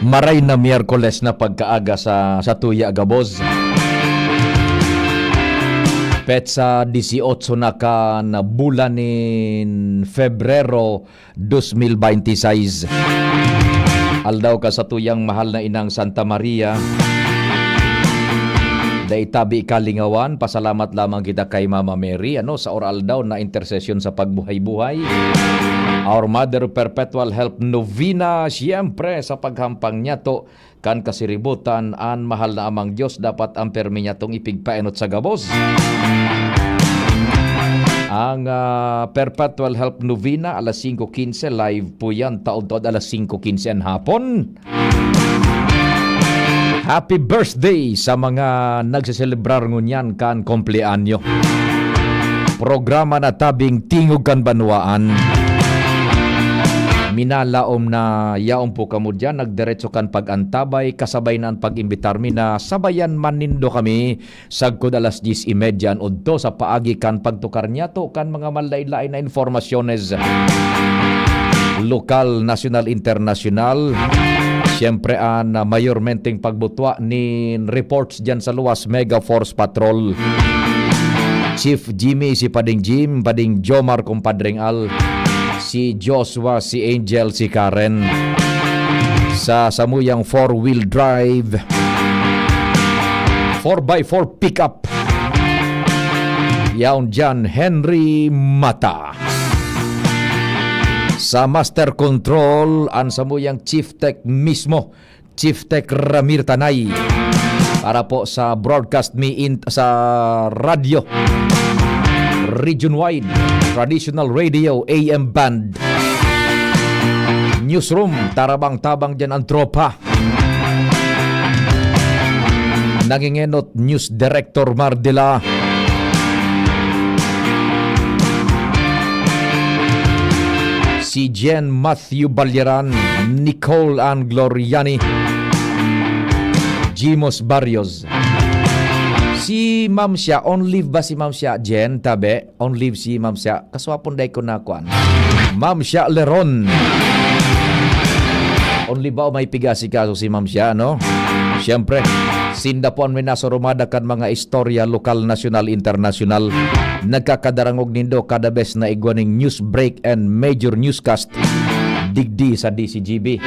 Maray na Miyerkules na pagkaaga sa tuya gabos. Petsa 18 na ka na bulan nin Febrero 2026. Aldaw ka sa tuyang mahal na inang Santa Maria. Daitabi kalingawan, pasalamat lamang kita kay Mama Mary sa oral daw na intercession sa pagbuhay-buhay. Our Mother Perpetual Help Novena, siyempre sa paghampang niya to kan kasiributan an mahal na amang Diyos dapat ang permi niya tong ipigpaenot sa gabos. Ang Perpetual Help Novena alas 5:15 live po yan taon-taon alas 5:15 ang hapon. Happy birthday sa mga nagsiselebrar ngunyan kan kompleanyo. Programa na tabing tingog kan banwaan. Minalaom na yaon po kamo dyan, nagdiretso kan pag-antabay, kasabay na ang pag-imbitar mi na sabayan manindo kami sagkod alas 10:30 udto sa paagi kan pagtukar niya to kan mga malaylay na informasyones. Lokal, national, international. Siyempre ang mayormenteng pagbutwa ni reports dyan sa luwas Mega Force Patrol. Chief Jimmy, si Pading Jim, Pading Jomar, kumpadring Al, si Joshua, si Angel, si Karen. Sa samuyang 4-wheel drive, 4x4 pickup. Yaon dyan, Henry Mata. Sa Master Control, ang samuyang Chief Tech mismo, Chief Tech Ramir Tanay. Para po sa broadcast sa radio, region-wide, traditional radio, AM band. Newsroom, tarabang-tabang dyan ang tropa. Nangingenot News Director Mardila. Si Jen Matthew Balyeran, Nicole Ann Gloriani, Jimos Barrios. Si Ma'am siya, on leave ba si Ma'am siya? Jen, tabi, on leave si Ma'am siya. Kaswapon day ko na kuan. Ma'am siya Leron. On leave ba o may pigasi kaso si Ma'am siya, no? Siyempre, sinda po ang minasorumada kan mga istorya lokal, nasyonal, internasyonal. Nagkakadarangog nindo kada best na igwaning news break and major newscast digdi sa DCGB.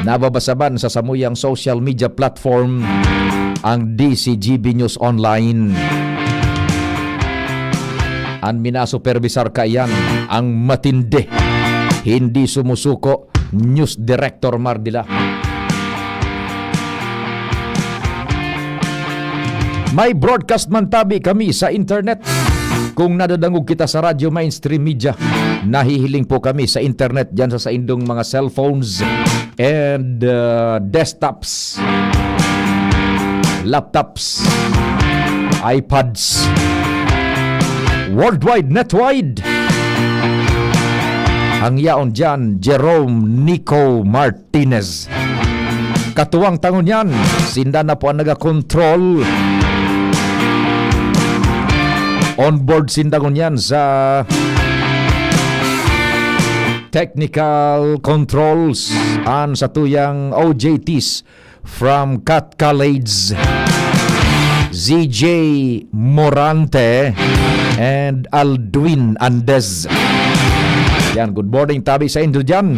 Nababasaban sa samuyang social media platform ang DCGB News Online. Ang minasuperbisar kayan ang matindi, hindi sumusuko, News Director Mardila. May broadcast man tabi kami sa internet. Kung nadadangog kita sa radyo mainstream media, nahihiling po kami sa internet dyan sa indong mga cellphones and desktops, laptops, iPads, worldwide, netwide. Ang yaon dyan, Jerome Nico Martinez. Katuwang tangon yan, sinda na po ang nag-control. Onboard sindagon yan sa technical controls and sa tuyang OJTs from Cat College, ZJ Morante and Aldwin Andez. Yan, good morning tabi sa Indo dyan.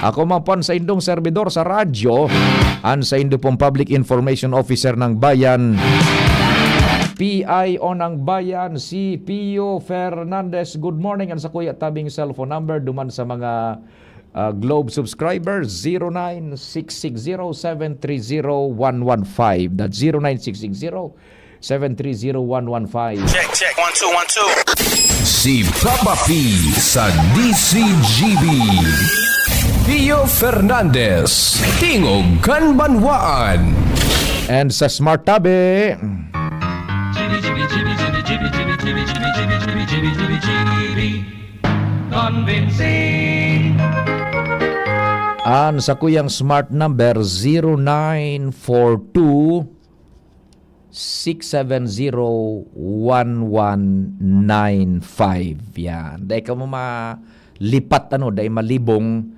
Ako mapan sa indong servidor sa radyo and sa Indo pong Public Information Officer ng Bayan, PIO ng Bayan, si Pio Fernandez. Good morning. Ang sa kuya tabing cellphone number duman sa mga Globe subscribers 096607301115. That's 096607301115. Check 1 2 1 2. Si Papa P sa DCGB. Pio Fernandez, Tingog kan Banwaan. And sa Smart Tabi, Convincing. an sa kuyang smart number 0942 670-1195. Yan. Dahil ka mo malipat, dahil malibong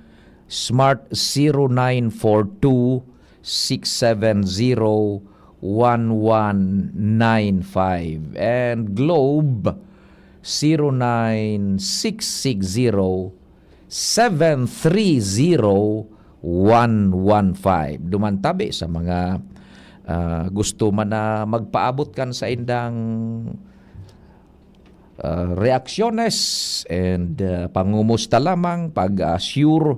Smart 0942-670-1195. And Globe 096730-115. Dumantabi sa mga gusto man na magpaabot kan sa indang reaksyones and pangumusta lamang, pag-assure,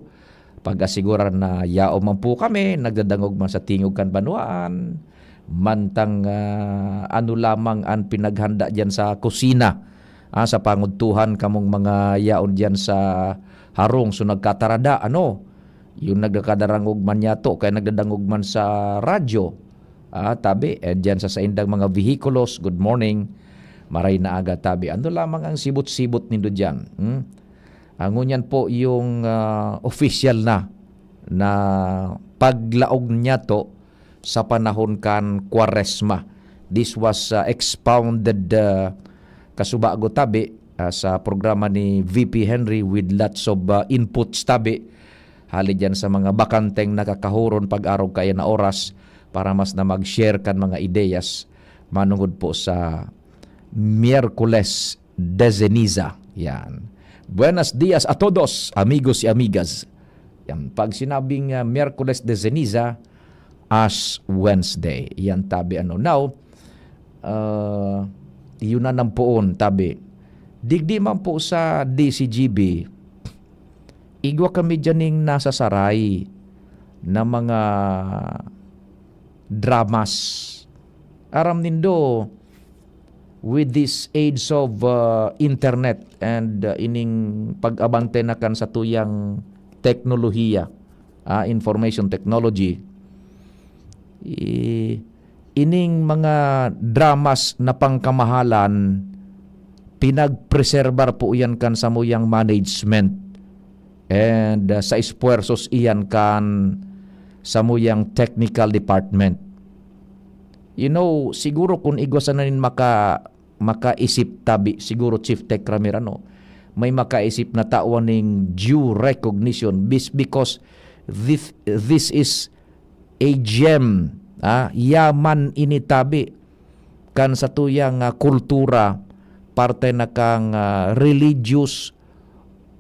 pag-asigurar na yao man po kami, nagdadangog man sa tingog kan banwaan, mantang ano lamang ang pinaghanda dyan sa kusina, sa pangudtuhan kamong mga yaon dyan sa harong, so nagkatarada, yung nagkadarangog man yato, kaya nagdadangog man sa radyo, tabi, dyan sa indang mga vehikulos, good morning, maray na aga tabi. Ano lamang ang sibot-sibot nindo dyan? Ngunyan po yung official na paglaog niya to sa panahon kan Kwaresma. This was expounded kasubago tabi sa programa ni VP Henry with lots of inputs tabi. Hali dyan sa mga bakanteng nakakahuron pag-araw kaya na oras para mas na mag-share kan mga ideyas manungod po sa Miyerkules de Ceniza. Yan. Buenos dias a todos, amigos y amigas. Yan. Pag sinabing Miyerkules de Ceniza, Ash Wednesday. Yan tabi Now, yun na ng poon tabi. Digdi man po sa DCGB, igwa kami dyaning nasa saray na mga dramas. Aram nindo, with this age of internet and ining pag-abante na kan sa tuyang teknolohiya, information technology, ining mga dramas na pangkamahalan, pinagpreserbar po iyan kan sa muyang management and sa espuersos iyan kan sa muyang technical department. Siguro kung igwasan na rin makaisip tabi, siguro Chief Tech Ramirano, may makaisip na tawan ng due recognition because this is a gem, yaman initabi kan sa tuyang kultura, parte na kang religious,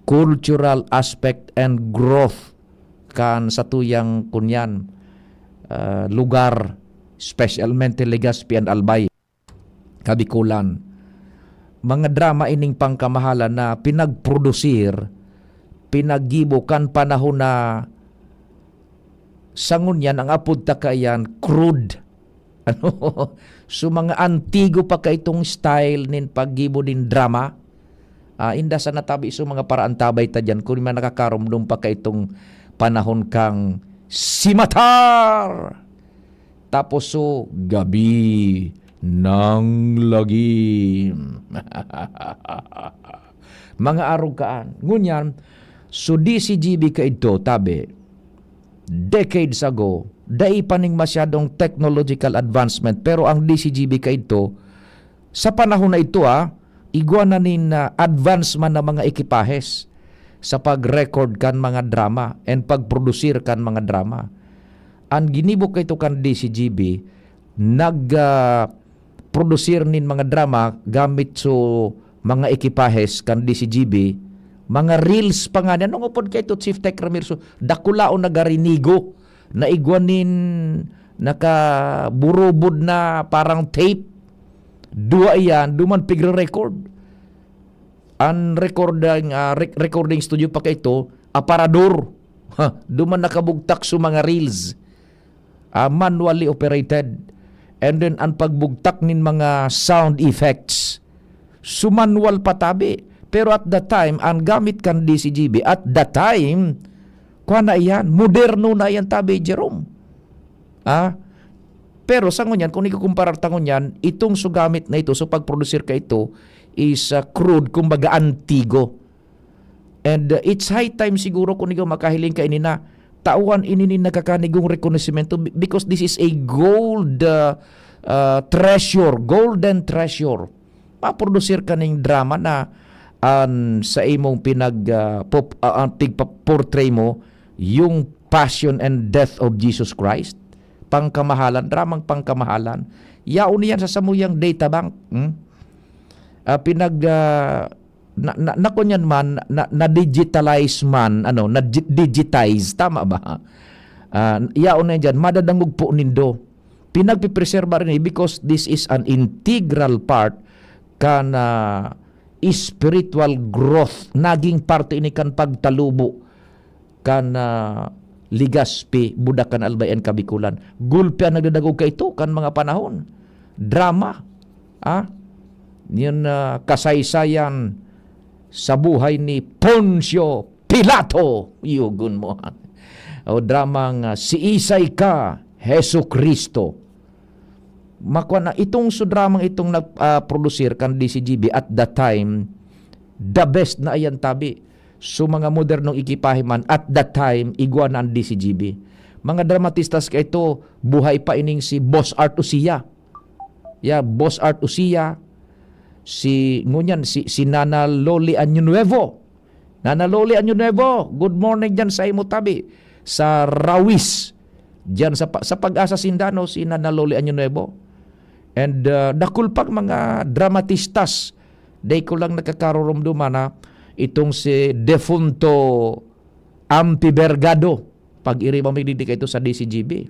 cultural aspect and growth kan sa tuyang kunyan lugar, specialmente Legazpi and Albay, Kabikulan. Mga drama ining pangkamahalan na pinagprodusir, pinaggibukan panahon na sangun yan ang apod ta kayan crude. So mga antigo pa ka itong style nin paggibo din drama. Inda sa natabi so mga paraan tabay ta dyan kung man nakakarumdum pa ka itong panahon kang simatar. Tapos so gabi ng lagim. Mga arugkaan. Ngunyan, so DCGB ka ito, tabi, decades ago, dai paning masyadong technological advancement, pero ang DCGB ka ito, sa panahon na ito, igwa na nin advance man na mga ekipahes sa pag-record kan mga drama and pag-produsir kan mga drama. Ang ginibok ito kan DCGB, nag-produsir nin mga drama gamit so mga ekipahes kan DCGB, mga reels pa nga. Anong upod kayo ito, Chief Tech Ramirez? Dakulao nagarinigo na igwanin nakaburubod na parang tape. Dua iyan, duman pigre-record. Ang recording studio pa kayo ito, aparador. Duman nakabugtak so mga reels. Manually operated. And then ang pagbugtak nin mga sound effects, sumanual patabi. Pero at that time, ang gamit kan DCGB, at that time, kuha na iyan, moderno na iyan tabi, Jerome. Pero sa ngunyan, kung ikukumparar ta ngunyan, itong sugamit na ito, so pag-producer ka ito, is crude, kumbaga antigo. And it's high time siguro kung ikaw makahiling ka ini na tauhan ini nakakanigong rekonosimento because this is a gold treasure, golden treasure. Ma-producer ka ng drama na sa imong portray mo yung passion and death of Jesus Christ. Pangkamahalan, dramang pangkamahalan. Yaon yan sa samuyang data bank. Nakunyan man, na-digitalize man, na-digitize, tama ba? Yaon na yan dyan, madadangog po nindo. Pinagpipreserba rin because this is an integral part kan spiritual growth. Naging parte ini kan pagtalubo kan ligaspi, budakan albayan kabikulan. Gulpi ang nagdadagog ka ito kan mga panahon. Drama. Yun kasaysayan sa buhay ni Poncio Pilato. Yugun mo. O dramang si Isay ka, Hesu Kristo. Makuha na itong sudramang itong nag-producer kan DCGB at that time, the best na ayan tabi. So mga modernong ekipahe man at that time, igwa na ang DCGB. Mga dramatistas ka ito, buhay pa ining si Boss Art Usia. Boss Art Usia, si Nana Loli Año Nuevo. Nana Loli Año Nuevo, good morning dyan sa imo tabi. Sa Rawis, dyan sa Pag-asa Sindano, si Nana Loli Año Nuevo. And dakul pag mga dramatistas, day ko lang nakakaroramdaman na itong si Defunto Ampi Bergado, pag iri mamigdidik ito sa DCGB.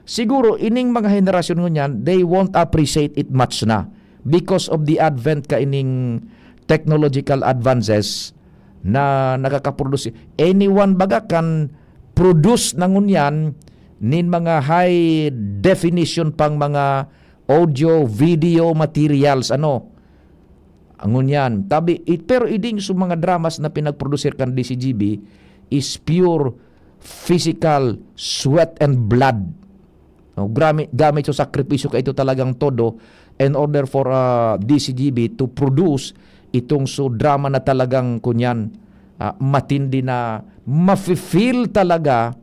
Siguro, ining mga henerasyon ko niyan, they won't appreciate it much na because of the advent ka ining technological advances na nakakaproduce. Anyone baga kan produce nangun yan nin mga high definition pang mga audio, video materials, angon yan. Pero iding sa mga dramas na pinagproducer kan DCGB is pure physical sweat and blood. Gamit sa sakripisyo ka ito talagang todo in order for DCGB to produce itong drama na talagang kunyan matindi na mafe-feel talaga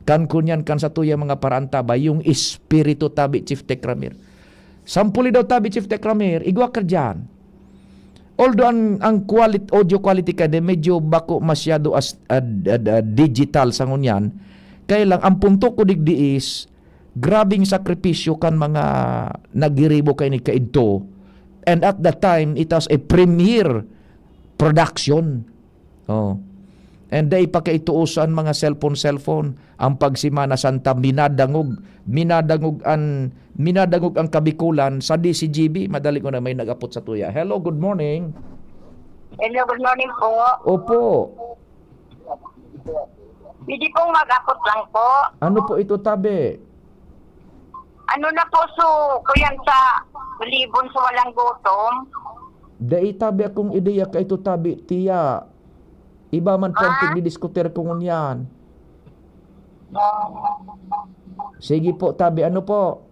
kan kunyan kan sa tuya mga parantaba yung espiritu tabi Chief Tekramir. Sampuli daw tabi Chief Tekramir, igwa ka dyan. Although ang audio quality ka de medyo bako masyado as digital sa ngunyan, kaya lang ang punto ko digdi is grabing sakripisyo kan mga nagiribo kay ni kaidto. And at that time, it was a premiere production. And day pa kaituusan mga cellphone ang pagsimana santa minadangog ang kabikulan sa DCGB. Madali ko na may nagapot sa tuya. Hello, good morning. Hello, good morning po. Opo. Hindi pong mag-akot lang po. Ano po ito tabi? Ano na po kuyan sa libon sa walang gutom? Dai tabi akong ideya ka ito tabi, tiya. Iba man po ang pagdidiskutir ko ngunyan. Sige po, tabi. Ano po?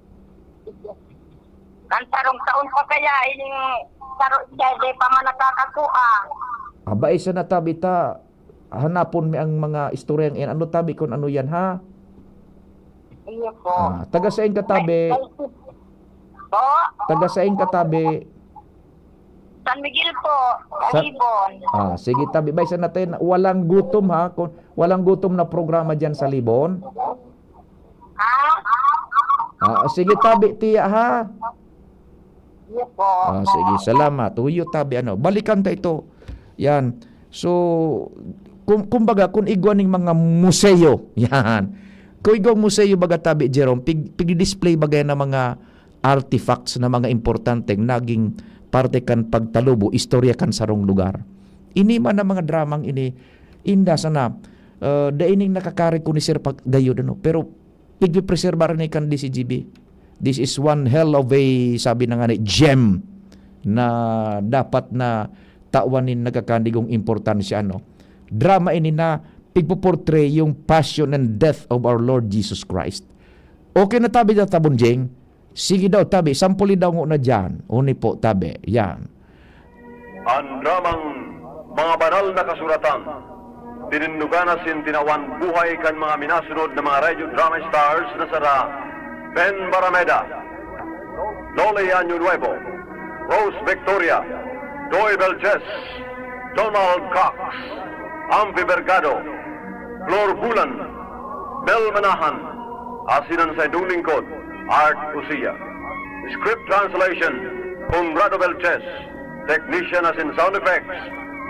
Kan sarong taon pa kaya ining sarong pa man nakakakuha. Aba, isa na tabi ta. Hanapon mi ang mga istoryang yan. Ano tabi kung ano yan, ha? Iya po. Taga saing katabi. Po? Taga saing katabi. San Miguel po, Libon. Sige tabi. Baysa natin, walang gutom ha. Kung walang gutom na programa dyan sa Libon. Sige tabi, tiya ha. Iya po. Sige, salamat. Uyo tabi, balikan ta ito. Yan. So, kumbaga, kung igwan ng mga museo, yan. Kung igwan museo baga tabi, Jerome, pig-display bagay na mga artifacts na mga importanteng naging parte kan pagtalubo, istorya kan sarong lugar. Ini man na mga dramang ini, inda sana, daining nakakari ko ni Sir Gayo, pero pigpipreserba rin kan DCGB. This is one hell of a, sabi na nga ni, gem na dapat na tawanin nagkakandigong importansya. Drama ini na pigpoportray yung passion and death of our Lord Jesus Christ. Okay na tabi na tabon, Jeng? Sige daw, tabi. Sampuli daw na dyan. Uni po, tabi. Yan. Ang dramang mga banal na kasuratan, tininduganas tinawan buhay kan mga minasunod na mga radio drama stars na sara Ben Barameda, Loli Año Nuevo, Rose Victoria, Doy Belges, Donald Cox, Ampi Bergado, Flor Bulan, Mel Manahan, asinan sa inyong lingkod, Art Usia. Script translation, Conrado Belches. Technician as in sound effects,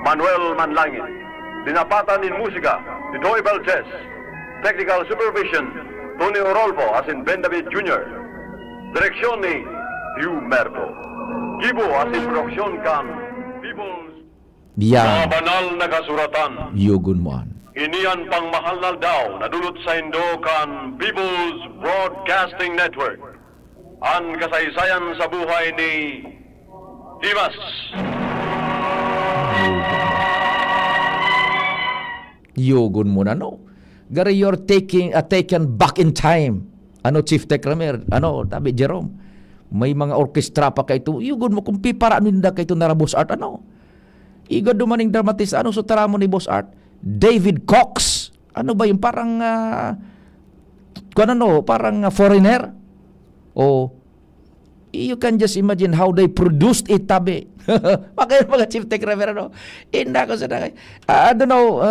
Manuel Manlangin. Dinapatan in musika, Tidoy Belches. Technical supervision, Tony Orolfo as in Ben David Jr. Direksyon ni Hugh Merto. Gibo as in produksyon kan People's Yan, banal na kasuratan. yugon mo an. Inian pang mahal na daw na dulot sa Indo kan People's Broadcasting Network. Ang kasaysayan sa buhay ni Dimas. Yugon mo na, no? Gary, you're taken back in time. Ano, Chief Tech Ramer? Ano, tabi, Jerome? May mga orkestra pa kayo ito. Yugon mo kung pipara ninda kayo ito na Boss Art, ano? Iga dumaning dramatista, ano sutara mo ni Boss Art? David Cox. Ano ba yung parang, parang foreigner? O, you can just imagine how they produced it, tabi. Mga Chief Tech Ramer, ano? Inda ko sa nakay. I don't know,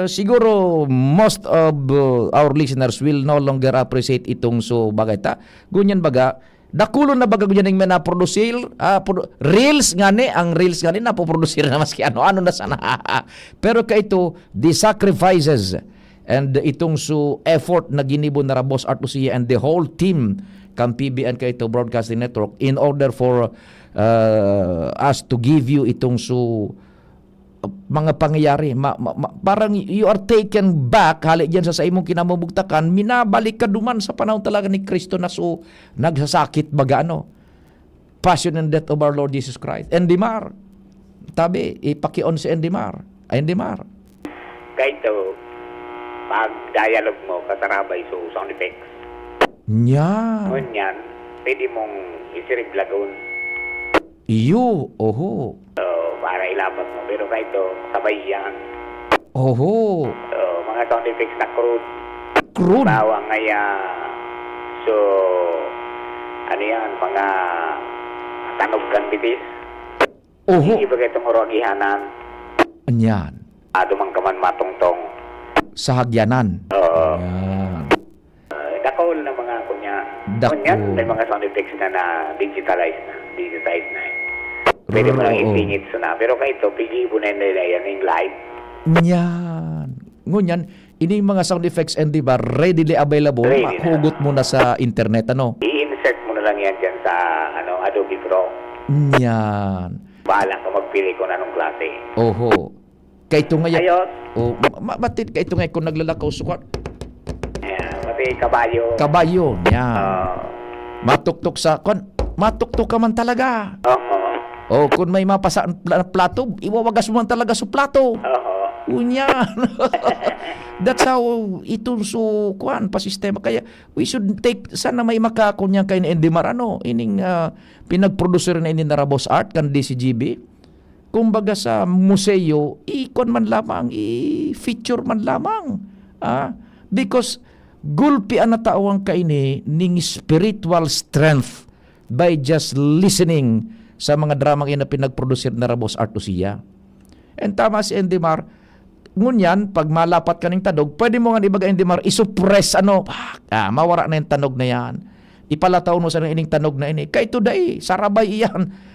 siguro most of our listeners will no longer appreciate itong so bagay ta. Gunyan baga, dakulon na baga gunyan yung na-produce, reels nga ni, ang reels nga ni napoproduce na maski ano na sana. Pero ka ito, the sacrifices and itong so effort na ginibo na Boss Art Lucia and the whole team kan PBN ka ito Broadcasting Network in order for us to give you itong so mga pangyayari. Parang you are taken back hali dyan sa imong kinamumugtakan, minabalik ka duman sa panahon talaga ni Kristo na so nagsasakit baga ano. Passion and death of our Lord Jesus Christ. Endimar. Tabi, ipakion si Endimar. Ay, Endimar. Kaito, pag dialogue mo, katarabay so sound effects. Nya. Ngunyan, pwede mong isiriglagon. Iyo. Oho. Para ilapat mo. Pero kaito, sabay yan. Oho. Mga sound effects na crude. Crude. Bawang ngaya. So, ano yan, mga tanog kan bitis. Oho. Hindi ba itong orogihanan? Anyan. Adumang kaman matungtong. Sa hagyanan. Yan. Dakol na mga kunya. Dakol. Kunyan, may mga sound effects na digitized na. Pwede mo lang ipingit na. Pero kaito, pigibo na nila yan yung live. Yan. Ngunyan, ini mga sound effects and diba readily available. Ready na. Hugot mo na sa internet, ano? I-insert mo na lang yan dyan sa Adobe Pro. Yan. Bahala ka magpili kung anong klase. Oho. Kaito nga yan. Ayos. Oh, matid kaito nga kung naglalakaw sukat. Ayan, pati kabayo. Kabayo. Yan. Matuktok sa matuktok ka man talaga. Oo. O kung may mapasa na plato, iwawagas mo man talaga sa plato. Oo. Unyan. That's how itong so pa sistema. Kaya we should take, sana may makakunya kay ni Endimar, ano, ining pinag-producer na ini na Boss Art kan DCGB. Kumbaga sa museo, i-con man lamang, i-feature man lamang. Because gulpi ang natawang kaini ning spiritual strength by just listening sa mga dramang ina pinag-producer na Boss Art Lucia. And tama si Endimar, ngunyan, pag malapat ka ng tanog, pwede mo nga ibaga Endimar, isuppress, mawara na yung tanog na yan. Ipalataw mo sa ining tanog na ini. Kaya ito dahi, sarabay iyan.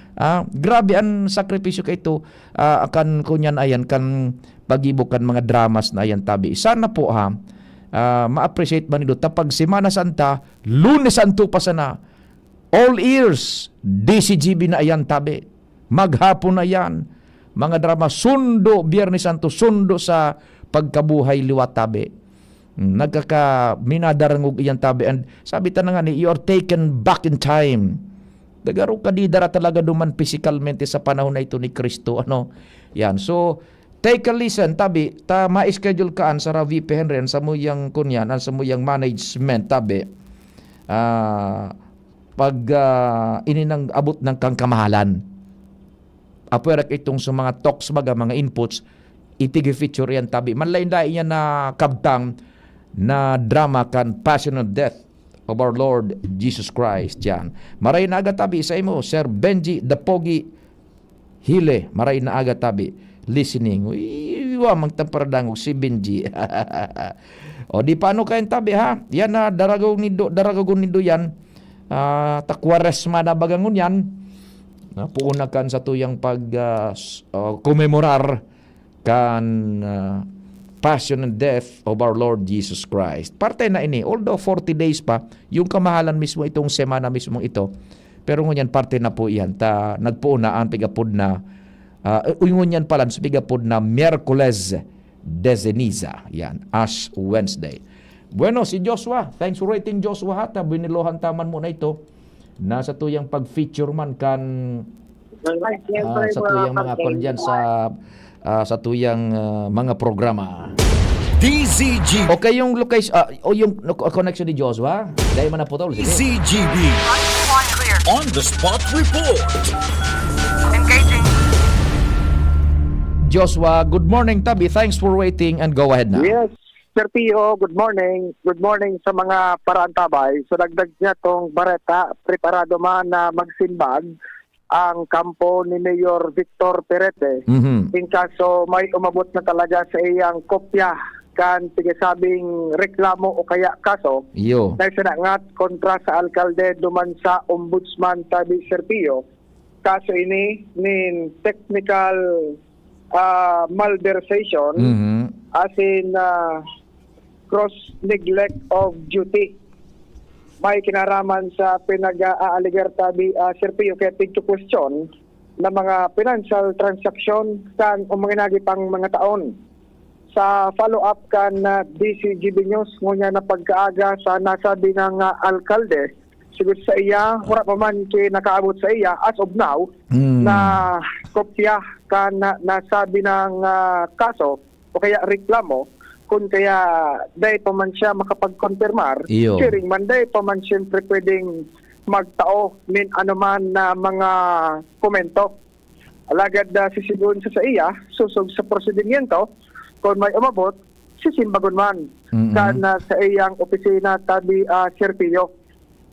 Grabe ang sakripisyo kay ito akan kunyan ayan kan pagibukan mga dramas na ayan tabi. Sana po ma-appreciate man ito tapag Semana Santa, Lunes Santo pa sana, all ears DCGB na ayan tabi, maghapon na yan mga drama, sundo Biyernes Santo, sundo sa pagkabuhay liwat tabi, minadaranggog iyan tabi. And sabi ta na nga ni, you are taken back in time. Dagaro ka di dara talaga duman physicalmente sa panahon na ito ni Kristo, ano. Yan. So take a listen tabi, ta ma-schedule kaan sa VP Henry sa muyang kunyan, sa muyang management tabi. Pag ininang abot ng kang kamahalan. Apuerak itong sa mga talks baga, mga inputs, itigi-feature yan tabi. Manlain-lain yan na kabtang na drama kan Passion and Death of our Lord Jesus Christ. Yan. Maray na aga tabi sa imo, Sir Benji the Pogi Hile. Maray na aga tabi. Listening. Wa magtamparadangog si Benji. O di paano kayo tabi ha? Yan na daragagon nido yan. Takwaresma na bagangon yan. Puuna kan sa tuyang pag kumemorar kan passion and death of our Lord Jesus Christ. Parte na ini, although 40 days pa, yung kamahalan mismo itong semana mismo ito, pero ngunyan parte na po yan. Nagpuuna ang pigapod na, ngunyan pala sa pigapod na Miyerkules de Ceniza. Yan, Ash Wednesday. Bueno, si Joshua, thanks for rating Joshua hata, binilohan taman mo na ito. Nasa tuyang pag-feature man kan sa tuyang mga kondyan sa tuyang mga programa. DZGB. Okay, yung location, yung connection ni Joshua, dahil man na putol. Sige. DZGB. On the spot report. Engaging. Joshua, good morning, Tabi. Thanks for waiting and go ahead na. Yes, Sir Pio, good morning. Good morning sa mga paraantabay. So dagdag niya tong bareta, preparado man na magsimbag ang kampo ni Mayor Victor Perete. In kaso may umabot na talaga sa iyang kopya kan tigasabing reklamo o kaya kaso Iyo. na sinangat kontra sa alkalde duman sa ombudsman Tabi Sir Pio. Kaso ini nin technical malversation as in gross neglect of duty. May kinaraman sa pinag-aaligar Tabi Sir Pio kaya to question na mga financial transaction kan umanginagi pang mga taon. Sa follow-up kan DCGB News ngunya na pagkaaga sa nasabi ng alkalde, siguro sa iya, wala pa man nakaabot sa iya as of now na kopya kan nasabi ng kaso o kaya reklamo kung kaya dahil pa man siya makapag-confirmar, sharing man dahil pa man siyempre pwedeng magtao min anuman na mga komento. Alagad sisigun sa iya, susog sa prosedimiento, kung may umabot, sisimbagon man kan sa iyang opisina Tabi Sir Pio.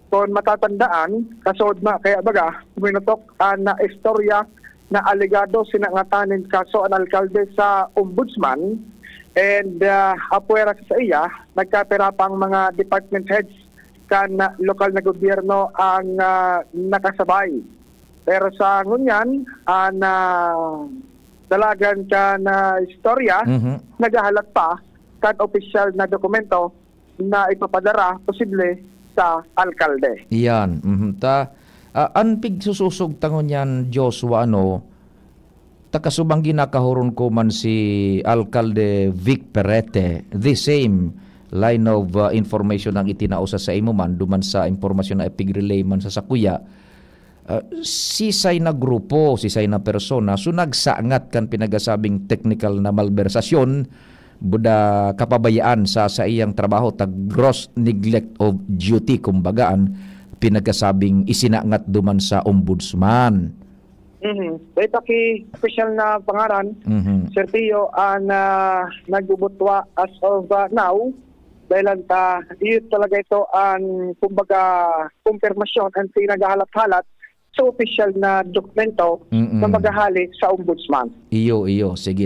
Kung matatandaan, kasod na, kaya baga, minutok na istorya na aligado sinangatanin kaso ang alkalde sa ombudsman. And apuera sa iya, nagkapirapang mga department heads kan lokal na gobyerno ang nakasabay. Pero sa ngunyan, dalagan ka na istorya, naghahalat pa kan opisyal na dokumento na ipapadara posible sa alkalde. Iyan. Anpig sususog tangon yan, Joshua, takasubang ginakahuron ko man si Alkalde Vic Perete, the same line of information ang itinausa sa imo man, duman sa impormasyon na ipig-relay man sa sakuya, sisay na grupo, sisay na persona, so nagsaangat kan pinagasabing technical na malversasyon, buda kapabayaan sa iyang trabaho, gross neglect of duty, kumbagaan, pinagasabing isinaangat duman sa ombudsman. Dahil paki special na pangaran, Sir Pio, nagbubutwa as of now, dahil yun talaga ito ang kumbaga kumpirmasyon ang pinagahalat-halat sa official na dokumento na maghahali sa ombudsman. Iyo. Sige,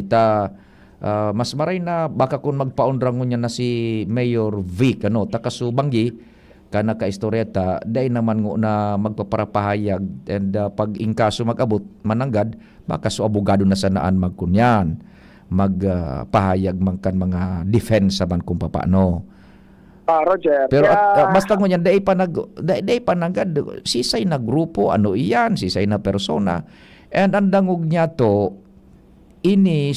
mas maray na baka kung magpaundrang niya na si Mayor Vic, takasubanggi, kana ka istoryeta dahil naman na magpaparapahayag and pag ingkaso mag-abot mananggad baka so abogado na sanaan magkunyan magpahayag man kan mga defense man kung paano. Roger. Pero basta ngunyan dahil pa nanggad sisay na grupo iyan sisay na persona and ang dangog niya to ini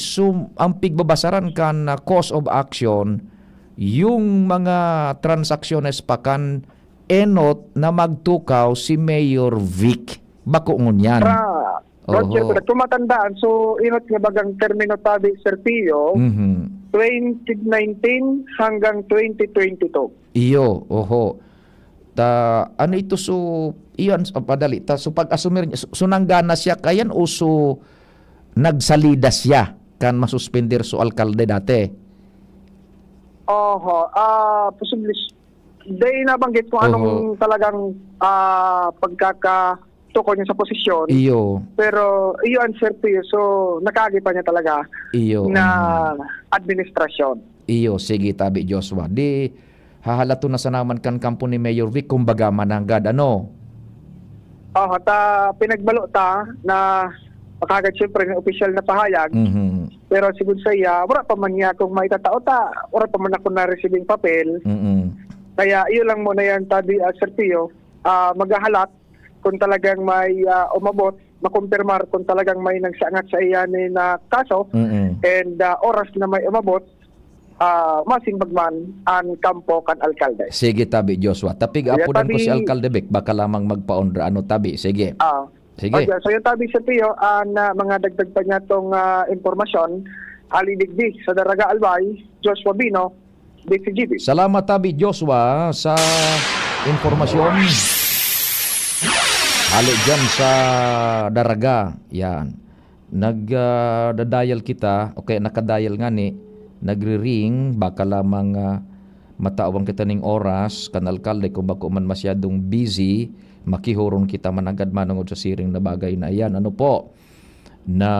ang pigbabasaran kan cause of action yung mga transacciones pakan enot na magtukaw si Mayor Vic. Bako ngunyan. Roger, tumatandaan. So, inot nga bagang termino Tabi Sir Pio, 2019 hanggang 2022. Iyo, ano ito iyon, padali. So, pag-asumir niya, sunanggana siya, kayan uso nagsalida siya kan masuspender so alkalde dati. Posible. Dahil nabanggit kung anong talagang tukol niya sa posisyon. Iyo. Pero iyo ang Sir Pio, so nakagi pa niya talaga Iyo. na administrasyon. Iyo, sige tabi Joshua. Di hahalato na sa naman kan kampo ni Mayor Vic kumbaga mananggad ano. Pinagbalo ta na makagad siyempre ng opisyal na pahayag. Mhm. Pero siguro sa iya, wala pa man niya kung maitatao ta, wala pa man ako na-receiving papel. Mhm. Kaya iyo lang muna yan tabi, Sir Pio, maghahalat kung talagang may umabot, makumpirmar kung talagang may nagsaangat sa iya ni na kaso, Mhm. and oras na may umabot, masimbagman ang kampo kan alkalde. Sige tabi Joshua. Tapig Kaya apudan ko tabi- si Alcalde Vic baka lamang magpaondra ano tabi. Sige. Sige. Okay, so yung tabi Sir Pio, na mga dagdag pa niya itong impormasyon, alidigdi sa Daraga Albay, Joshua Bino, DCGB. Salamat tabi Joshua sa informasyon. Halo dyan sa Daraga. Yan. Nag-dial kita. Okay, nakadial nga ni. Nagri-ring. Baka lamang matawang kita ning oras. Kanalkalde kung bako man masyadong busy. Makihuron kita managad manungod sa siring na bagay na yan. Ano po? Na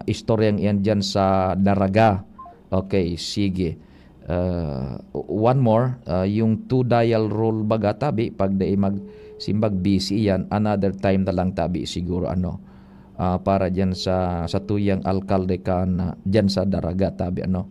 istoryang iyan dyan sa Daraga. Okay, sige. One more, yung 2 dial rule baga tabi pag day magsimbag busy yan, another time na lang tabi siguro ano para diyan sa tuyang alkalde kan diyan sa Daraga tabi ano.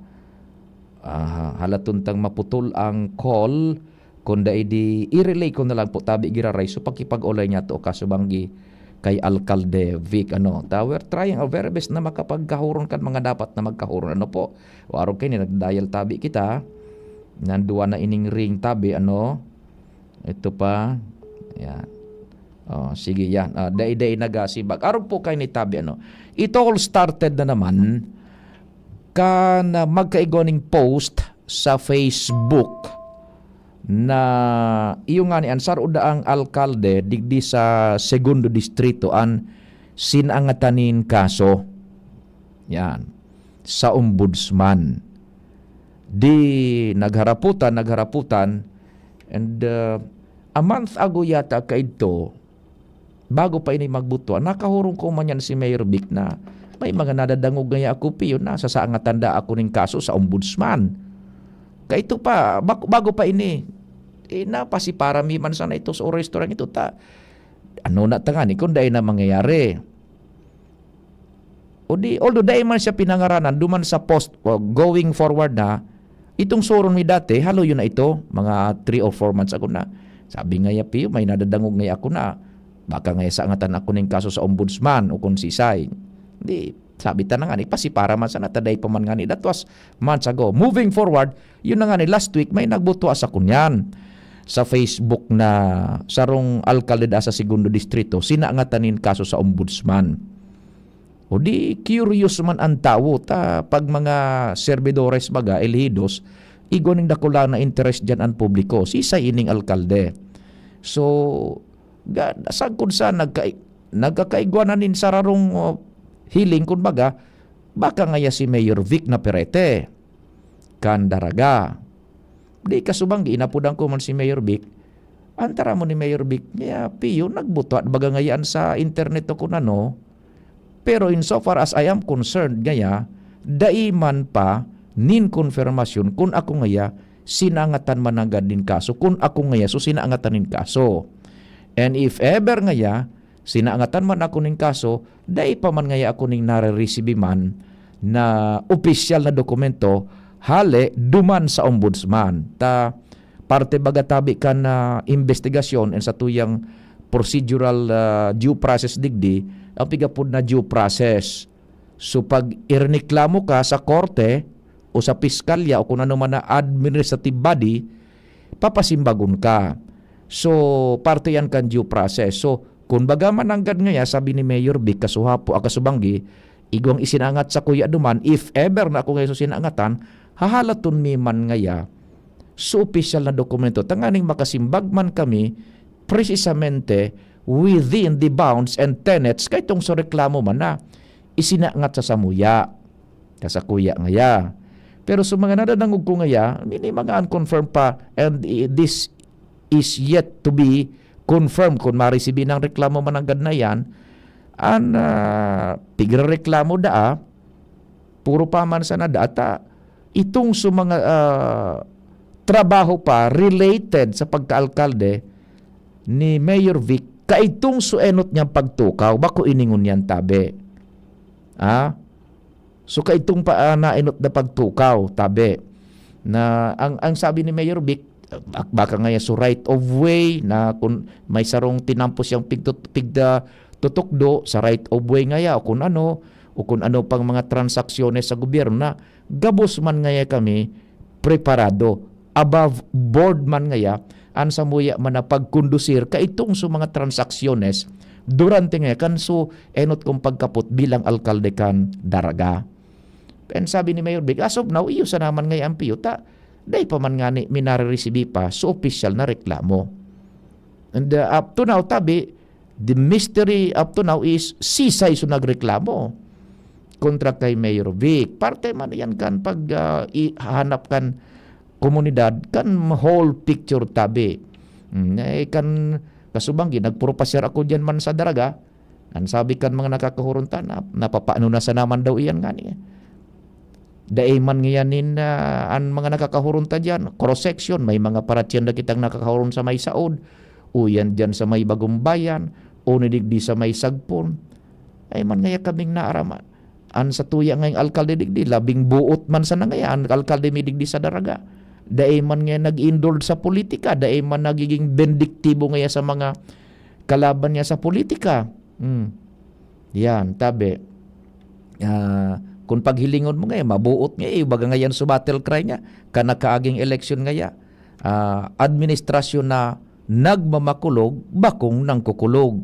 Halatuntang maputol ang call kun da i-relay ko na lang po tabi giraray so pagkipag-ulay niya to kasubanggi kay Alcalde Vic ano. We're trying our very best na makapagkahuron kan mga dapat na magkahuron ano po. Waro kay ni nagdial tabi kita. Nanduwa na ining ring tabi ano. Ito pa. Yan. Sige yan. Day nagasibag. Araw po kay ni tabi ano. It all started na naman kan magkaigoning post sa Facebook na iyo nga ni Ansar uda ang alkalde digdi sa segundo distrito an sinangatanin kaso yan sa ombudsman di nagharaputan and a month ago yata kaidto bago pa ini magbuto nakahurong ko man yan si Mayor Vic na may mga nadadangog ngaya ako piyo na sa saangatan da ako ning kaso sa ombudsman kaito pa bago pa ini napasiparami man sana ito sa restaurant ito ta ano na tangani kung dahil na mangyayari o di although dahil man siya pinangaranan duman sa post going forward na itong suron mi dati halo yun na ito mga 3 or 4 months ago na sabi nga yapi may nadadangog nga ako na baka nga sa angatan ako ning kaso sa ombudsman o kung sisay di sabi ta na nga ni pasipara man sana taday pa man nga ni that was months ago moving forward yun na nga ni last week may nagbuto sa kunyan sa Facebook na sarong alkalde sa segundo distrito sinaangatanin kaso sa ombudsman. O di curious man ang tao ta pag mga servidores baga elhidos igoning dakula na interest diyan ang publiko si ining alkalde. So sagkod sa nagkakaigwanan sa rarong hiling kun baga baka ngaya si Mayor Vic na perete kan Daraga. Di kasubanggi inapudan ko man si Mayor Vic. Antara mo ni Mayor Vic niya piyo nagbuto at baga ngayaan sa internet ko no. Pero insofar as I am concerned ngaya daiman pa nin konfirmasyon kung ako ngaya sinangatan managad din kaso kung ako ngaya so sinaangatan nin kaso. And if ever ngaya sinaangatan man ako ning kaso dai pa man ngaya ako ning nare-receive man na opisyal na dokumento hale duman sa ombudsman ta parte baga tabi kan investigasyon and sa tuyang procedural due process digdi ang pigapud na due process so pag iriniklamo ka sa korte o sa piskalya o kung ano man na administrative body papasimbagon ka so parte yan kan due process so kung baga mananggad ngaya sabi ni Mayor Vic kasuhapo akasubanggi igwang isinangat sa kuya duman if ever na ako ngayon sinangatan hahalaton mi man ngaya sa opisyal na dokumento tanganing makasimbag man kami precisamente within the bounds and tenets kay tong sa reklamo man na isinangat sa samuya sa kuya ngaya pero sa mga nadadangog ko ngaya hindi mga unconfirmed pa and this is yet to be confirm kung marisibi ng reklamo mananggad na yan, pigra reklamo puro paman sa nadata, itong mga trabaho pa related sa pagkaalkalde ni Mayor Vic, kaitong suenot niyang pagtukaw, bako iningon yan tabi. So kaitong pa nainot na pagtukaw, tabi. Na ang sabi ni Mayor Vic, baka ngayon so right of way na kung may sarong tinampos yung pigda tutukdo sa right of way ngaya o kung ano pang mga transaksyones sa gobyerno na gabos man ngaya kami preparado above board man ngaya an samuya man na pagkondusir kaitong so mga transaksyones durante ngaya kan so enot kong pagkapot bilang alkalde kan Daraga. And sabi ni Mayor Vic, as of now, iyo sa naman ngayon ang piyuta. Dahil pa man nga ni minare-receive pa so official na reklamo. And up to now, tabi, the mystery up to now is sisay so nagreklamo kontra kay Mayor Vic. Parte man yan kan pag ihanap kan komunidad, kan whole picture tabi. Kan kasubanggi, nagpropasyer ako dyan man sa Daraga. Ang sabi kan mga nakakahurunta na napapaano na sa naman daw iyan nga niya. Daiman ngayanin ang mga nakakahurunta dyan, cross-section, may mga paratyan na kitang nakakahurun sa may saod, o yan dyan sa may bagong bayan, o nidigdi sa may sagpon. Ay man ngaya kaming naaraman. An sa tuya ngayong alkalde digdi, labing buot man sa nangaya, ang alkalde may digdi sa Daraga. Daiman ngaya nag-indulge sa politika, daiman nagiging bendiktibo ngaya sa mga kalaban niya sa politika. Yan, tabi. Kung paghilingon mo ngayon, mabuot nga baga ngayon sa battle cry niya, kanakaaging eleksyon ngaya, administrasyon na nagmamakulog, bakong nang kukulog.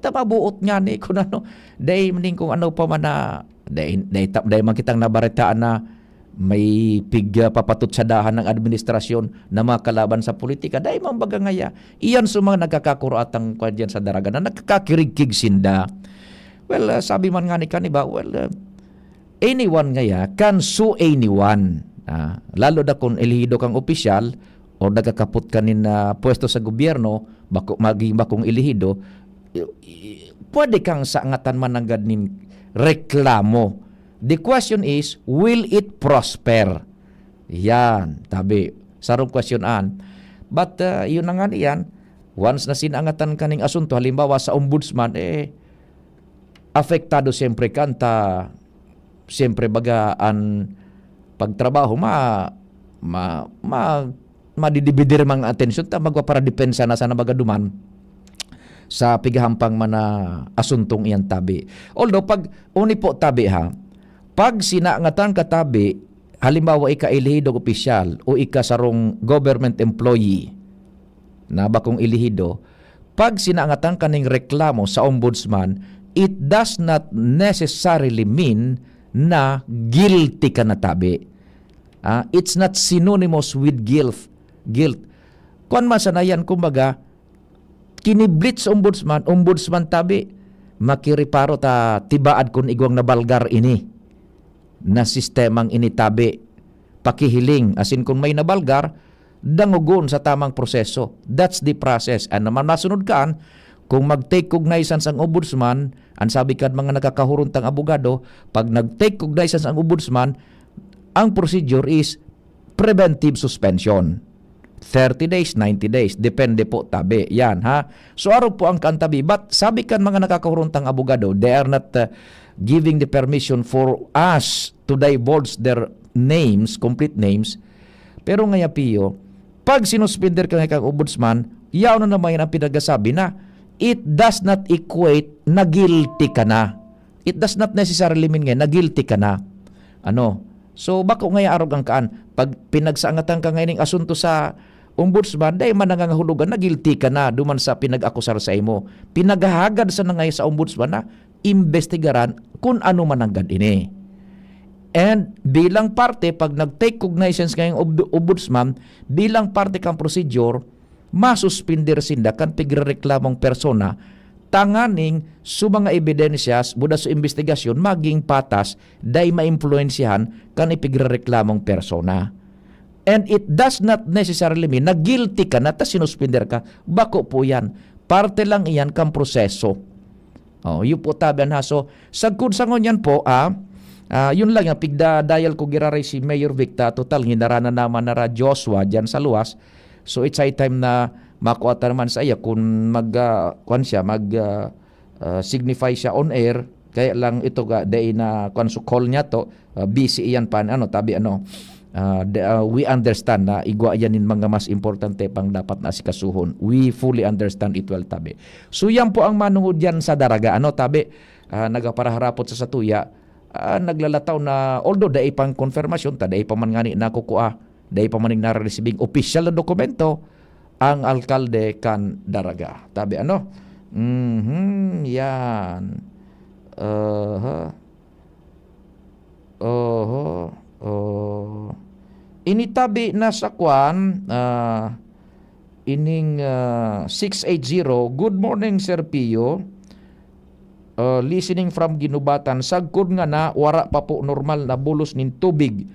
Mabuot nga ni, kung ano, dahil maning kung ano pa man na, dahil man kitang nabaritaan na may papatot sa dahan ng administrasyon na mga kalaban sa politika, dahil man baga ngaya, iyan sa mga nagkakakuratang kwa dyan sa Daraga na nagkakakirigkig sinda. Well, sabi man nga ni kaniba, anyone ngaya can sue anyone. Lalo na kung elihido kang opisyal o nagkakapot ka na pwesto sa gobyerno, maging bakong elihido, pwede kang saangatan man ng ganin reklamo. The question is, will it prosper? Yan, tabi. Sarong questionan. But yun na nga yan, once na sinangatan ka ng asunto, halimbawa sa ombudsman, apektado siyempre kanta, siyempre bagaan pagtrabaho, madidibidir mga atensyon, magwa para depensa na sana bagaduman sa pigahampang mana asuntong iyan tabi. Although, pag uni po tabi pag sinangatan ka tabi, halimbawa ika ilihidog opisyal o ika sarong government employee na bakong ilihido, pag sinangatan ka ng reklamo sa ombudsman, it does not necessarily mean na guilty ka na tabi. It's not synonymous with guilt. Kung masanayan, kumbaga, kiniblit sa ombudsman tabi, makiriparo ta tibaad kung igwang nabalgar ini na sistemang initabi. Pakihiling, asin kung may nabalgar, dangugon sa tamang proseso. That's the process. And naman masunod kaan, kung mag-take cognizance ang ombudsman, ang sabi ka mga nakakahuruntang abogado, pag nag-take cognizance ang ombudsman, ang procedure is preventive suspension. 30 days, 90 days, depende po tabi. Yan So araw po ang kantabi. But sabi kan mga nakakahuruntang abogado, they are not giving the permission for us to divulge their names, complete names. Pero ngaya piyo, pag sinuspender ka ng ombudsman, yaw na naman ang pinagasabi na it does not equate na guilty ka na. It does not necessarily mean na guilty ka na. So, bako ngayon arog ang kaan, pag pinagsaangatan ka ngayon ng asunto sa ombudsman, dahil man nangangahulugan na guilty ka na duman sa pinag-akusar sa imo. Pinagahagad sa nangay sa ombudsman na investigaran kung ano man ang gad ini. And bilang parte, pag nag-take cognizance ngayong ombudsman, bilang parte kang procedure, masuspindir sinda kan pigrereklamong persona tanganing su mga ebidensyas buda sa investigasyon maging patas day maimpluwensyahan kan ipigrereklamong persona. And it does not necessarily mean na guilty ka na ta sinuspender ka. Bako po yan. Parte lang iyan kang proseso. Yun po tabi ha. So, sagkod sangon yan po, yun lang yung pigda dial ko giraray si Mayor Victa. Total, hinarana naman na Joshua dyan sa luwas. So, it's high time na makuha naman sa iya kung signify siya on air. Kaya lang ito day na call niya to, busy iyan pa, we understand na igwa yanin mga mas importante pang dapat na asikasuhon. We fully understand it well, tabi. So yan po ang manungod yan sa daraga. Tabi, nagaparaharapot sa satuya, naglalataw na, although day pang konfirmasyon, day pa man ngani na kukuha, day pa maning na-receiving official na dokumento, ang alkalde kan daraga. Tabi, yan. Initabi na sa kwan, ining 680, good morning Sir Pio, listening from Ginubatan, sagkod nga na, wara pa po normal na bulos nin tubig,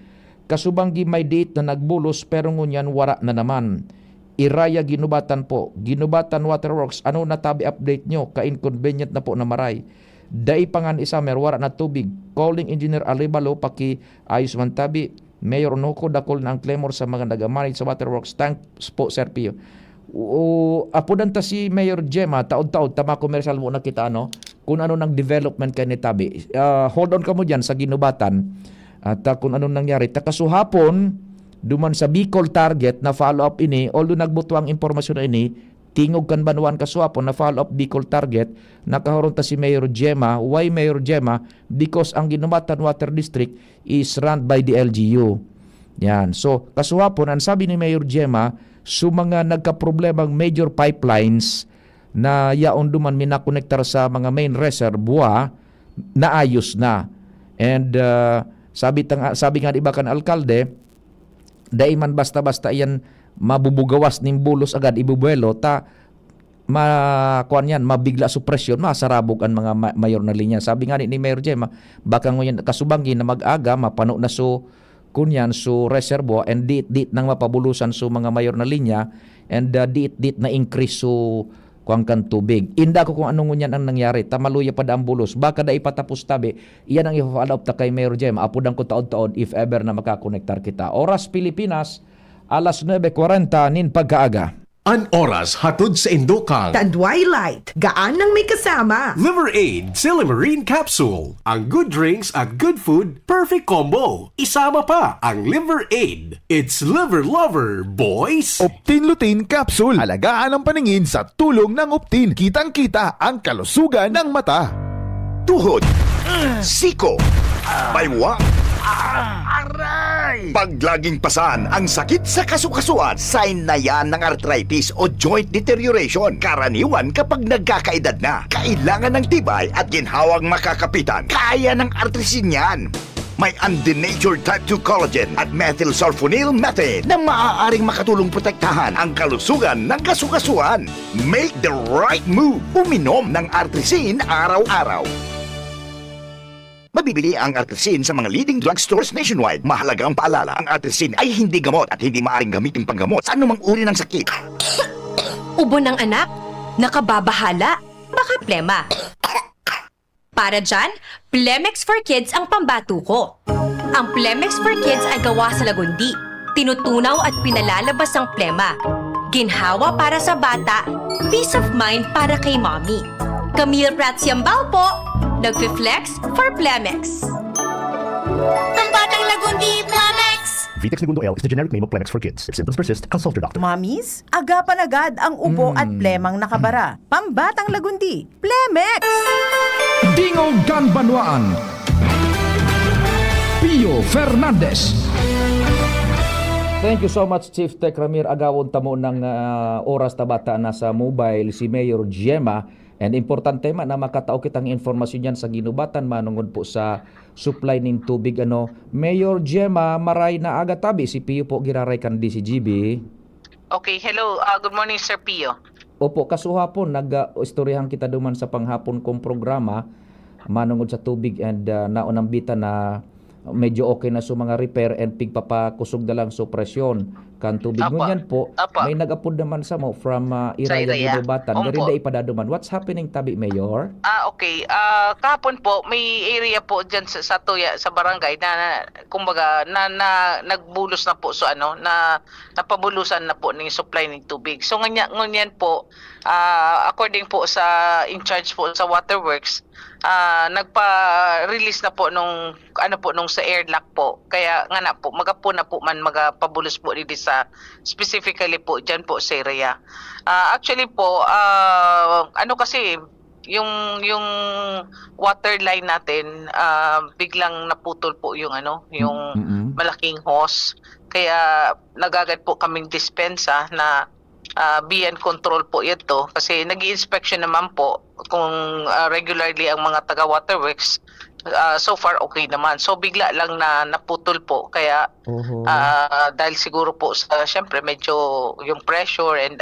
kasubanggi may date na nagbulos, pero ngunyan wara na naman. Iraya Ginubatan po, Ginubatan Waterworks, ano na tabi update nyo, ka-inconvenient na po na maray. Dai pangan isamer, wara na tubig, calling engineer Alibalo, paki ayos man tabi, Mayor Onoco, dakol na ang clamor sa mga nag-manage sa waterworks. Thanks po, Sir Pio. Apudan ta si Mayor Gemma, taod-taod, tama commercial mo na kita, kung ano ng development kay ni Tabi. Hold on ka mo dyan sa Ginubatan. At kung ano nangyari. Takasuhapon, duman sa Bicol target na follow-up ini, although nagbutuang impormasyon na ini, tingog kan banuan kasuhapon na follow-up Bicol target, nakaroon ta si Mayor Gemma. Why Mayor Gemma? Because ang Ginubatan Water District is run by the LGU. Yan. So, kasuhapon, ang sabi ni Mayor Gemma, mga nagka-problemang major pipelines na yaon duman minakonektar sa mga main reservoir, naayos na. And sabi nga iba kan alkalde, dai man basta-basta iyan mabubugawas ning bulos agad ibubuelo mabigla supresyon, masarabog ang mga mayor na linya. Sabi nga ni Mayor Gemma, baka ngayon kasubangin na mag-aga, mapano na kunyan reservoir and dit nang mapabulusan mga mayor na linya and dit na increase kuangkan tubig. Inda ko kung anong ngunyan ang nangyari, tamaluya pa ang bulos, baka da ipatapos tabi, iyan ang i-follow up ta kay Mayor Gemma, apudang ko taod-taod if ever na makakonektar kita. Oras Pilipinas, alas 9:40 nin pagkaaga. An oras hatod sa Indokang. Tandway Light, gaan nang may kasama. Liver Aid Silimarine Capsule. Ang good drinks at good food, perfect combo. Isama pa ang Liver Aid. It's liver lover, boys. Optin Lutein Capsule. Alagaan ang paningin sa tulong ng Optin. Kitang-kita ang kalusugan ng mata. Tuhod, siko, baywang, paglaging pasan ang sakit sa kasukasuan, sign na yan ng arthritis o joint deterioration. Karaniwan kapag nagkakaedad na, kailangan ng tibay at ginhawang makakapitan. Kaya ng artrisin yan. May undenatured type 2 collagen at methylsulfonyl methane na maaaring makatulong protektahan ang kalusugan ng kasukasuan. Make the right move. Uminom ng artrisin araw-araw. Mabibili ang artrisin sa mga leading drugstores nationwide. Mahalaga ang paalala, ang artrisin ay hindi gamot at hindi maaaring gamitin panggamot sa anumang uri ng sakit. Ubo ng anak? Nakababahala? Baka plema. Para dyan, Plemex for Kids ang pambato ko. Ang Plemex for Kids ay gawa sa lagundi. Tinutunaw at pinalalabas ang plema. Ginhawa para sa bata, peace of mind para kay mommy. Camille Prats Yambao po, nagfi-flex for Plemex. Ang batang lagundi, Plemex! Vitex Segundo L is the generic name of Plemex for kids. If symptoms persist, consult your doctor. Mommies, agapan agad ang ubo at plemang nakabara. Pambatang lagundi, Plemex! Dingog kan Banwaan, Pio Fernandez. Thank you so much, Chief Tech Ramir. Agawon tamo ng oras tabata na sa mobile si Mayor Gemma. And importante man na makatao kitang informasyon yan sa Ginubatan manungod po sa supply ng tubig. Mayor Gemma, maray na aga tabi. Si Pio po giraray kan DCGB. Okay, hello. Good morning, Sir Pio. Opo, kasuhapon, nag-istoryahan kita duman sa panghapon kong programa manungod sa tubig and naunambita na medyo okay na so mga repair and pigpapakusog na lang so presyon kan tubig. Ngunyan po, may nag-apod naman sa mo from Iraya Gidobatan. Garinda ipadaduman. What's happening tabi, Mayor? Okay. Kahapon po, may area po dyan sa Tuya, sa barangay na kumbaga na nagbulos na po na napabulusan na po ng supply ng tubig. So ngunyan po, according po sa in charge po sa waterworks, nagpa-release na po nung sa airlock po. Kaya nga na po, magapuna po man magapabulos po dito sa specifically po dyan po sa area. Actually po, kasi yung water line natin biglang naputol po yung malaking hose. Kaya nagagad po kaming dispensa na BN control po ito kasi nag-i-inspection naman po kung regularly ang mga taga waterworks. So far okay naman. So bigla lang na naputol po kaya dahil siguro po sa syempre medyo yung pressure and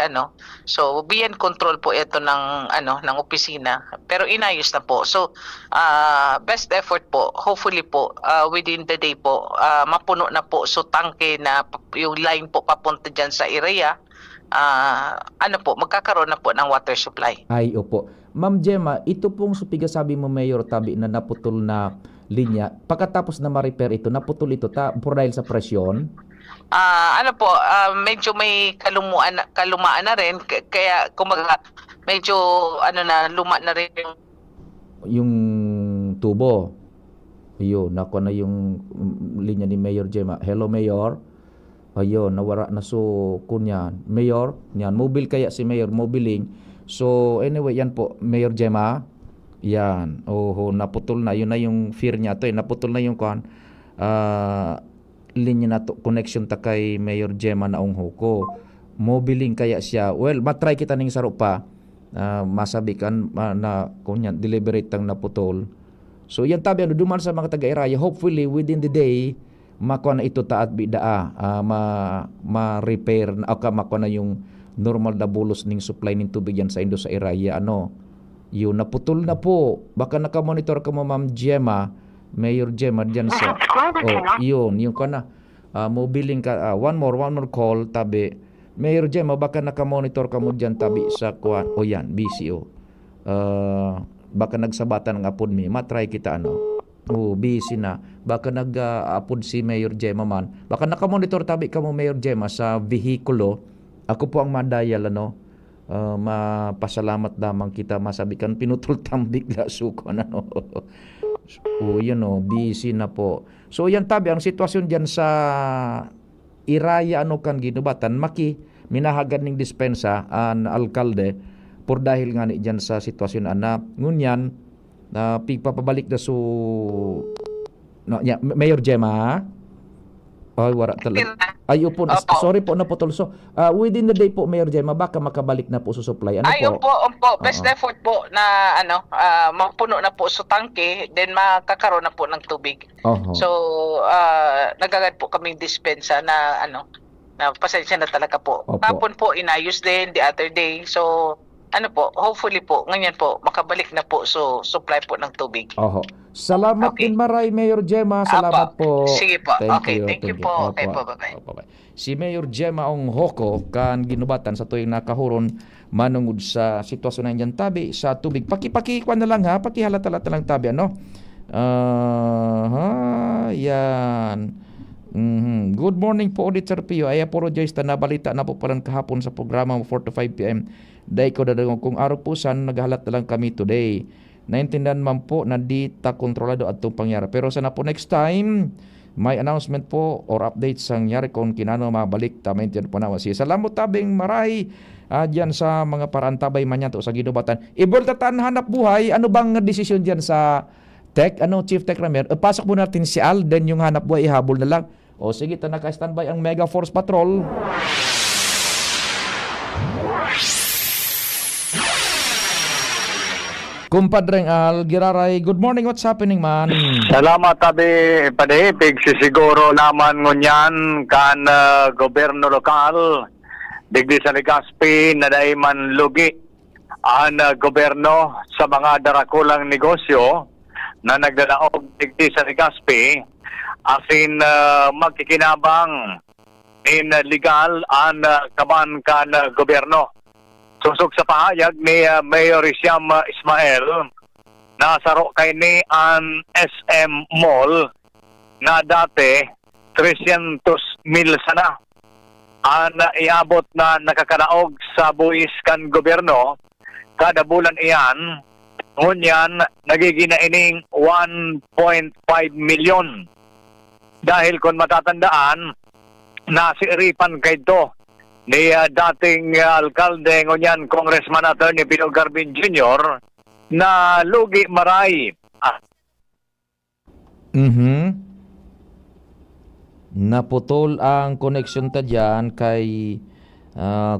so BN control po ito ng opisina pero inayos na po. So best effort po, hopefully po within the day po mapuno na po so tangke na yung line po papunta diyan sa area. Magkakaroon na po ng water supply. Ay, opo. Ma'am Gemma, ito pong sabi mo, Mayor, tabi na naputol na linya, pagkatapos na ma-repair ito, naputol ito dahil sa presyon? Medyo may kalumaan na rin, kaya kumaga medyo luma na rin yung tubo. Ayun, nako na yung linya ni Mayor Gemma. Hello, Mayor. Ayun, nawara na so kunyan. Mayor, yan, mobile kaya si Mayor, mobiling. So anyway, yan po, Mayor Gemma. Yan. Naputol na. Yun na yung fear niya to. Naputol na yung linya na to, connection ta kay Mayor Gemma na ungho ko. Mobiling kaya siya. Well, matry kita ning saro pa. Masabikan na kunyan, deliberate tang naputol. So yan tabi, duman sa mga taga-Iraya. Hopefully, within the day, makuha na ito taat bidaa, ma-repair na, makuha na yung normal na bulos ng supply ng tubig yan sa sa Iraya. Yun, naputol na po. Baka nakamonitor ka mo, Ma'am Gemma, Mayor Gemma, dyan sa... yun ka na. Mobiling ka, one more call, tabi. Mayor Gemma, baka nakamonitor ka mo dyan, tabi sa kuha. Yan, BCO. Baka nagsabatan ng apod mi. Matry kita, busy na. Baka nag-upload si Mayor Gemma man. Baka nakamonitor tabi ka mo, Mayor Gemma, sa vehikulo. Ako po ang madayal, mapasalamat lamang kita, masabikan, pinutol bigla suko na, busy na po. So, yan tabi, ang sitwasyon dyan sa Iraya, kan Gidobatan, minahagad ng dispensa, ang alkalde, por dahil nga dyan sa sitwasyon, ngunyan, pagpapabalik na Mayor Gemma. Ay, wala talaga. Ay, po, sorry po, naputol. So, within the day po, Mayor Gemma, baka makabalik na po sa supply. Best effort po na mapuno na po sa tangke, then makakaroon na po ng tubig. So, nagagad po kaming dispensa na na pasensya na talaga po. Kapon po inayos din the other day. So, hopefully po, ganyan po, makabalik na po so supply po ng tubig. Salamat din maray, Mayor Gemma. Salamat po. Sige po. Thank you po. Okay po, bye-bye. Si Mayor Gemma Onghoko kan Ginobatan sa tuwing nakahuron manungod sa sitwasyon na dyan tabi sa tubig. Pakikuan na lang ha, pakihalata-lata lang tabi, yan. Good morning po, Auditor Pio. I apologize na nabalita na po parang kahapon sa programa 4 to 5 p.m. Dahil ko dadagong kung araw po saan naghahalat na lang kami today. Naintindihan man po na di ta kontrolado at itong pangyari. Pero sana po next time, may announcement po or update sa nangyari kung kinano mabalik. Maintindihan po na wasi. Salamat tabing maray dyan sa mga paraan tabay man yan to sa Ginobatan. Iboltatan hanap buhay. Ano bang desisyon dyan sa Tech? Chief Tech Ramer? Pasok po natin si Al, then yung hanap buhay ihabol na lang. O sige, naka-standby ang Mega Force Patrol. Kumpadreng Al, Giraray, good morning, what's happening man? Salamat tabi padahipig siguro naman ngunyan kan gobyerno lokal digdi sa Legazpi na dahil man lugi ang gobyerno sa mga darakulang negosyo na nagdadaog digdi sa Legazpi asin magkikinabang in legal an kaban kan gobyerno. Susog sa pahayag ni Mayor Siam Ismael, nasaro kay ni an SM Mall na dati 300,000 sana an iabot na nakakaraog sa buwis kan gobyerno kada bulan iyan. Ngunyan nagiging na ining 1.5 milyon. Dahil kung matatandaan, nasiripan kay ito ni dating alkalde ngunyan Congressman Attorney Pino Garbin Jr. na lugi maray. Naputol ang connection ta dyan kay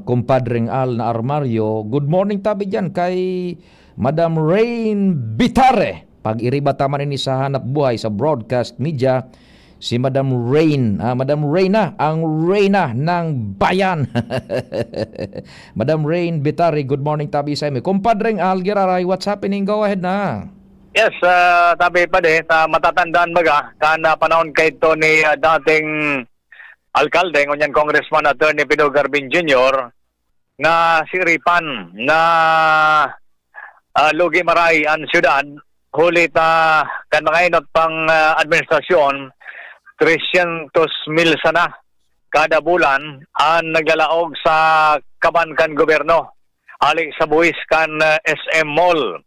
kumpadring Al na Armario. Good morning tabi dyan kay Madam Rain Bitare. Pag-iriba taman ini sa hanap buhay sa broadcast media, si Madam Rain, Madam Reyna, ang Reyna ng bayan. Madam Rain Bitare, good morning tabi sa imi. Kumpadring Al Giraray, what's happening? Go ahead na. Yes, tabi pa de, matatandaan baga, kana panahon kay ito ni dating alkalde, ngunyan Congressman Attorney Pino Garbin Jr., na siripan na lugi maray ang syudad, hulit kan mga inot pang administrasyon, 300,000 sana kada bulan ang naglalaog sa kabankan gobyerno, alik sa buwis kan SM Mall.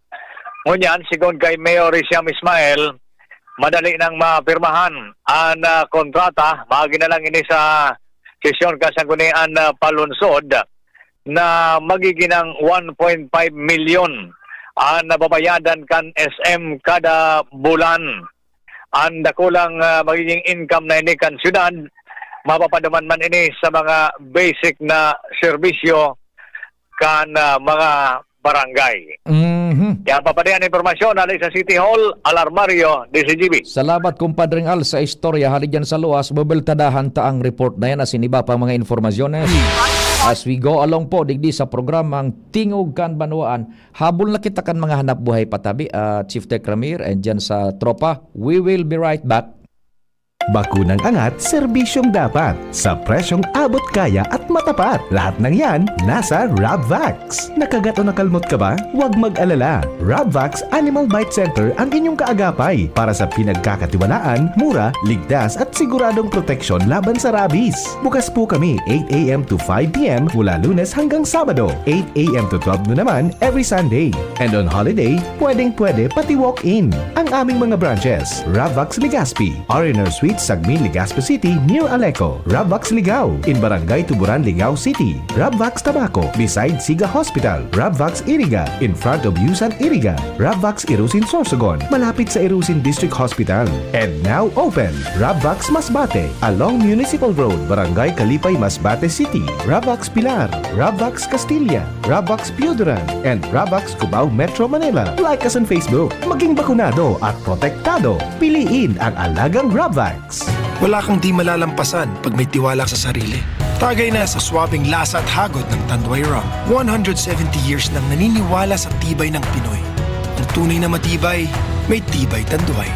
Ngunyan, sigon kay Mayor Siam Ismael, madali nang mapirmahan ang kontrata, maagi na lang ini sa sesyon kasangunian palunsod na magiging ng 1.5 milyon ang nababayadan kan SM kada bulan. Ang dakulang magiging income na ini kan syudad, mapapadaman man ini sa mga basic na serbisyo kan mga barangay. Yan papadayan informasyon alay sa City Hall, Alarmario, DCGB. Salamat kumpadring Al sa istorya. Hali dyan sa luwas, babeltadahan ta ang report na yan as iniba pa mga informasyon. As we go along po, digdi sa programang Tingog Kan Banwaan, habol na kita kan mga hanap buhay patabi, Chief Tech Ramir, and dyan sa tropa, we will be right back. Bakunang angat, serbisyong dapat. Sa presyong abot kaya at matapat. Lahat ng yan, nasa Rabvax. Nakagat o nakalmot ka ba? Huwag mag-alala. Rabvax Animal Bite Center ang inyong kaagapay para sa pinagkakatiwalaan, mura, ligtas at siguradong proteksyon laban sa rabies. Bukas po kami 8 a.m. to 5 p.m. mula Lunes hanggang Sabado. 8 a.m. to 12 noon naman every Sunday. And on holiday, pwedeng-pwede pati walk-in. Ang aming mga branches, Rabvax Legazpi, R&R Suite Sagmin, Legazpi City, near Aleco. Rabvax Ligao, in Barangay Tuburan, Ligao City. Rabvax Tabaco, beside Siga Hospital. Rabvax Iriga, in front of Yusan Iriga. Rabvax Irusin Sorsogon, malapit sa Irusin District Hospital. And now open, Rabvax Masbate, along Municipal Road, Barangay Kalipay, Masbate City. Rabvax Pilar, Rabvax Castilla, Rabvax Pioduran, and Rabvax Cubao Metro Manila. Like us on Facebook. Maging bakunado at protektado. Piliin ang alagang Rabvax. Wala kang di malalampasan pag may tiwala sa sarili. Tagay na sa swabing lasa at hagod ng Tanduay Rum. 170 years nang naniniwala sa tibay ng Pinoy. Ang tunay na matibay, may tibay Tanduay.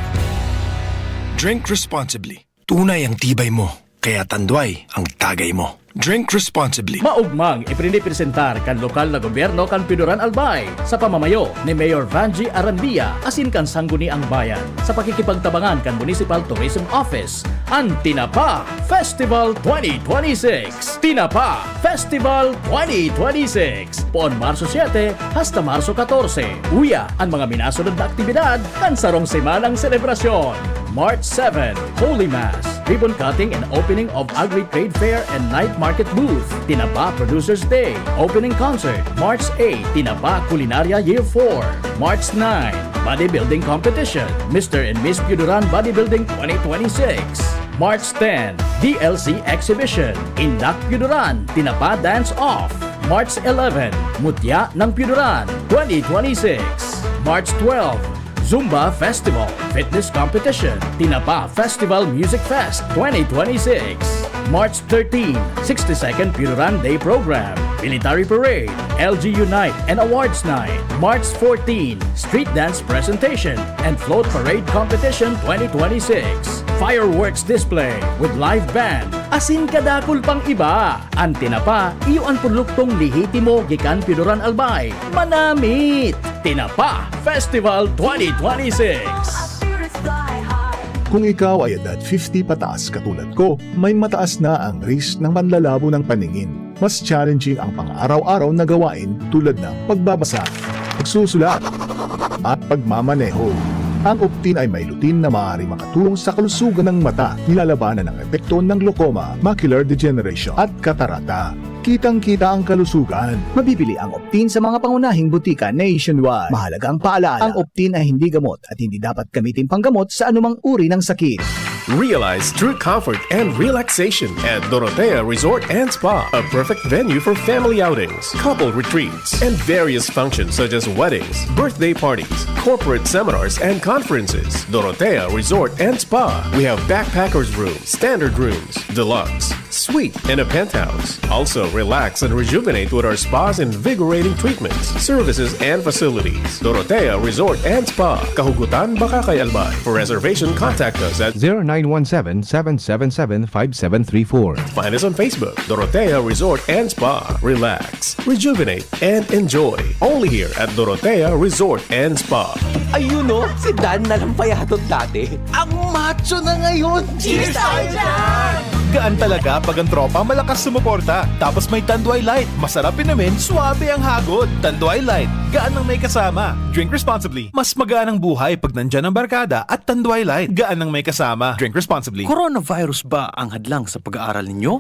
Drink responsibly. Tunay ang tibay mo, kaya Tanduay ang tagay mo. Drink responsibly. Maugmang ipinipresentar kan lokal na gobyerno kan Piduran Albay sa pamamayo ni Mayor Vanji Arandia asin kan sangguni ang bayan sa pakikipagtabangan kan Municipal Tourism Office ang Tinapa Festival 2026. Tinapa Festival 2026 poon Marso 7 hasta Marso 14. Uya ang mga minasunod na aktibidad kan sarong semanang selebrasyon. March 7, Holy Mass, ribbon cutting and opening of Agri Trade Fair and Night Market Booth. Tinapa Producers Day, opening concert. March 8, Tinapa Culinaria Year 4. March 9, Bodybuilding Competition, Mr. and Miss Piduran Bodybuilding 2026. March 10, DLC Exhibition, Indak Piduran, Tinapa Dance Off. March 11, Mutya ng Piduran 2026. March 12, Zumba Festival, Fitness Competition, Tinapa Festival Music Fest 2026. March 13, 62nd Piduran Day Program, Military Parade, LG Unite and Awards Night. March 14, Street Dance Presentation and Float Parade Competition 2026. fireworks display with live band. Asin kadakol pang iba. Ang tinapa, iyo ang produktong lihitimo gikan Piduran Albay. Manamit! Tinapa Festival 2026. Kung ikaw ay edad 50 pataas katulad ko, may mataas na ang risk ng panlalabo ng paningin. Mas challenging ang pang-araw-araw na gawain tulad ng pagbabasa, pagsusulat, at pagmamaneho. Ang Optin ay may lutin na maaaring makatulong sa kalusugan ng mata, nilalabanan ng epekto ng glaucoma, macular degeneration at katarata. Kitang-kita ang kalusugan. Mabibili ang Optin sa mga pangunahing butika nationwide. Mahalaga ang paalala, ang Optin ay hindi gamot at hindi dapat gamitin panggamot sa anumang uri ng sakit. Realize true comfort and relaxation at Dorotea Resort and Spa, a perfect venue for family outings, couple retreats, and various functions such as weddings, birthday parties, corporate seminars, and conferences. Dorotea Resort and Spa. We have backpackers rooms, standard rooms, deluxe, suite, and a penthouse. Also, relax and rejuvenate with our spa's invigorating treatments, services, and facilities. Dorotea Resort and Spa, Kahugutan, Bakakay, Albay. For reservation, contact us at 0917-777-5734. Find us on Facebook, Dorotea Resort and Spa. Relax, rejuvenate, and enjoy. Only here at Dorotea Resort and Spa. Ayun o, si Dan na lang payatot dati. Ang macho na ngayon! Cheers tayo dyan! Gaan talaga pag ang tropa malakas sumuporta. Tapos may Tanduay Light. Masarap namin, suwabe ang hagod. Tanduay Light, gaan ng may kasama. Drink responsibly. Mas magaan ang buhay pag nandyan ang barkada at Tanduay Light. Gaan ng may kasama. Drink responsibly. Coronavirus ba ang hadlang sa pag-aaral ninyo?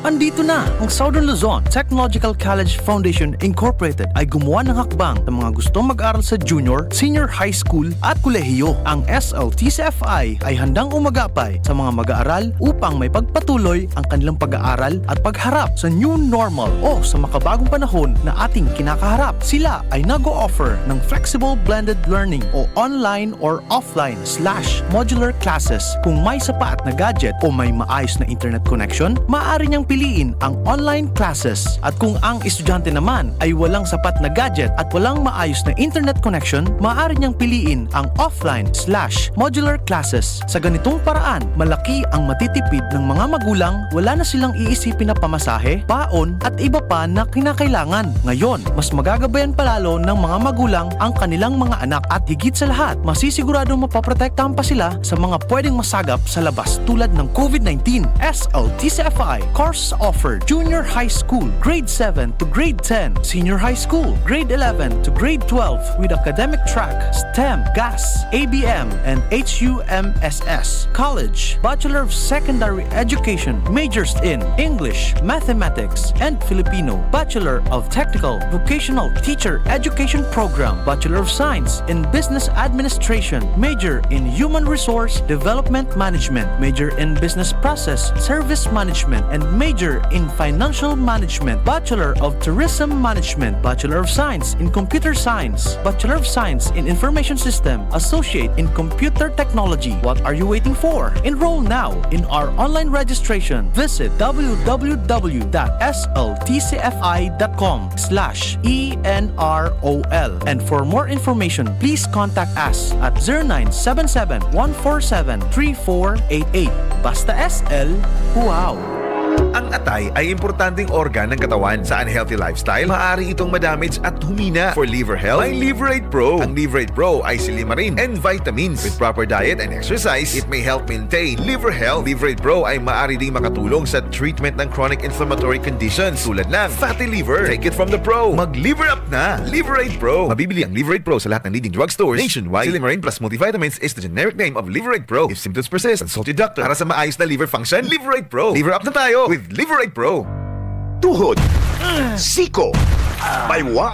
Andito na ang Southern Luzon Technological College Foundation Incorporated ay gumawa ng hakbang sa mga gustong mag-aral sa junior, senior high school at kolehiyo. Ang SLTCFI ay handang umagapay sa mga mag-aaral upang may pagpatuloy ang kanilang pag-aaral at pagharap sa new normal o sa makabagong panahon na ating kinakaharap. Sila ay nag-o-offer ng flexible blended learning o online or offline/modular classes. Kung may sapat na gadget o may maayos na internet connection, maaari niyang piliin ang online classes. At kung ang estudyante naman ay walang sapat na gadget at walang maayos na internet connection, maaari niyang piliin ang offline/modular classes. Sa ganitong paraan, malaki ang matitipid ng mga magulang, wala na silang iisipin na pamasahe, baon at iba pa na kinakailangan. Ngayon, mas magagabayan palalo ng mga magulang ang kanilang mga anak at higit sa lahat, masisiguradong mapaprotektahan pa sila sa mga pwedeng masagap sa labas tulad ng COVID-19. SLTCFI courses offered junior high school, grade 7 to grade 10, senior high school, grade 11 to grade 12 with academic track, STEM, GAS, ABM, and HUMSS. College, Bachelor of Secondary Education, majors in English, Mathematics, and Filipino. Bachelor of Technical Vocational Teacher Education Program, Bachelor of Science in Business Administration, major in Human Resource Development Management, major in Business Process Service Management, and major in Financial Management, Bachelor of Tourism Management, Bachelor of Science in Computer Science, Bachelor of Science in Information System, Associate in Computer Technology. What are you waiting for? Enroll now in our online registration. Visit www.sltcfi.com/ENROL. And for more information, please contact us at 0977-147-3488. Basta SL, wow! Ang atay ay importanteng organ ng katawan. Sa unhealthy lifestyle, maaari itong madamage at humina. For liver health, may Liverate Pro. Ang Liverate Pro ay silimarin and vitamins. With proper diet and exercise, it may help maintain liver health. Liverate Pro ay maaari ding makatulong sa treatment ng chronic inflammatory conditions tulad ng fatty liver. Take it from the pro. Mag-liver up na. Liverate Pro. Mabibili ang Liverate Pro sa lahat ng leading drugstores nationwide. Silimarin plus multivitamins is the generic name of Liverate Pro. If symptoms persist, consult your doctor. Para sa maayos na liver function, Liverate Pro. Liver up na tayo with Liverate Pro. Tuhod, siko, baywang,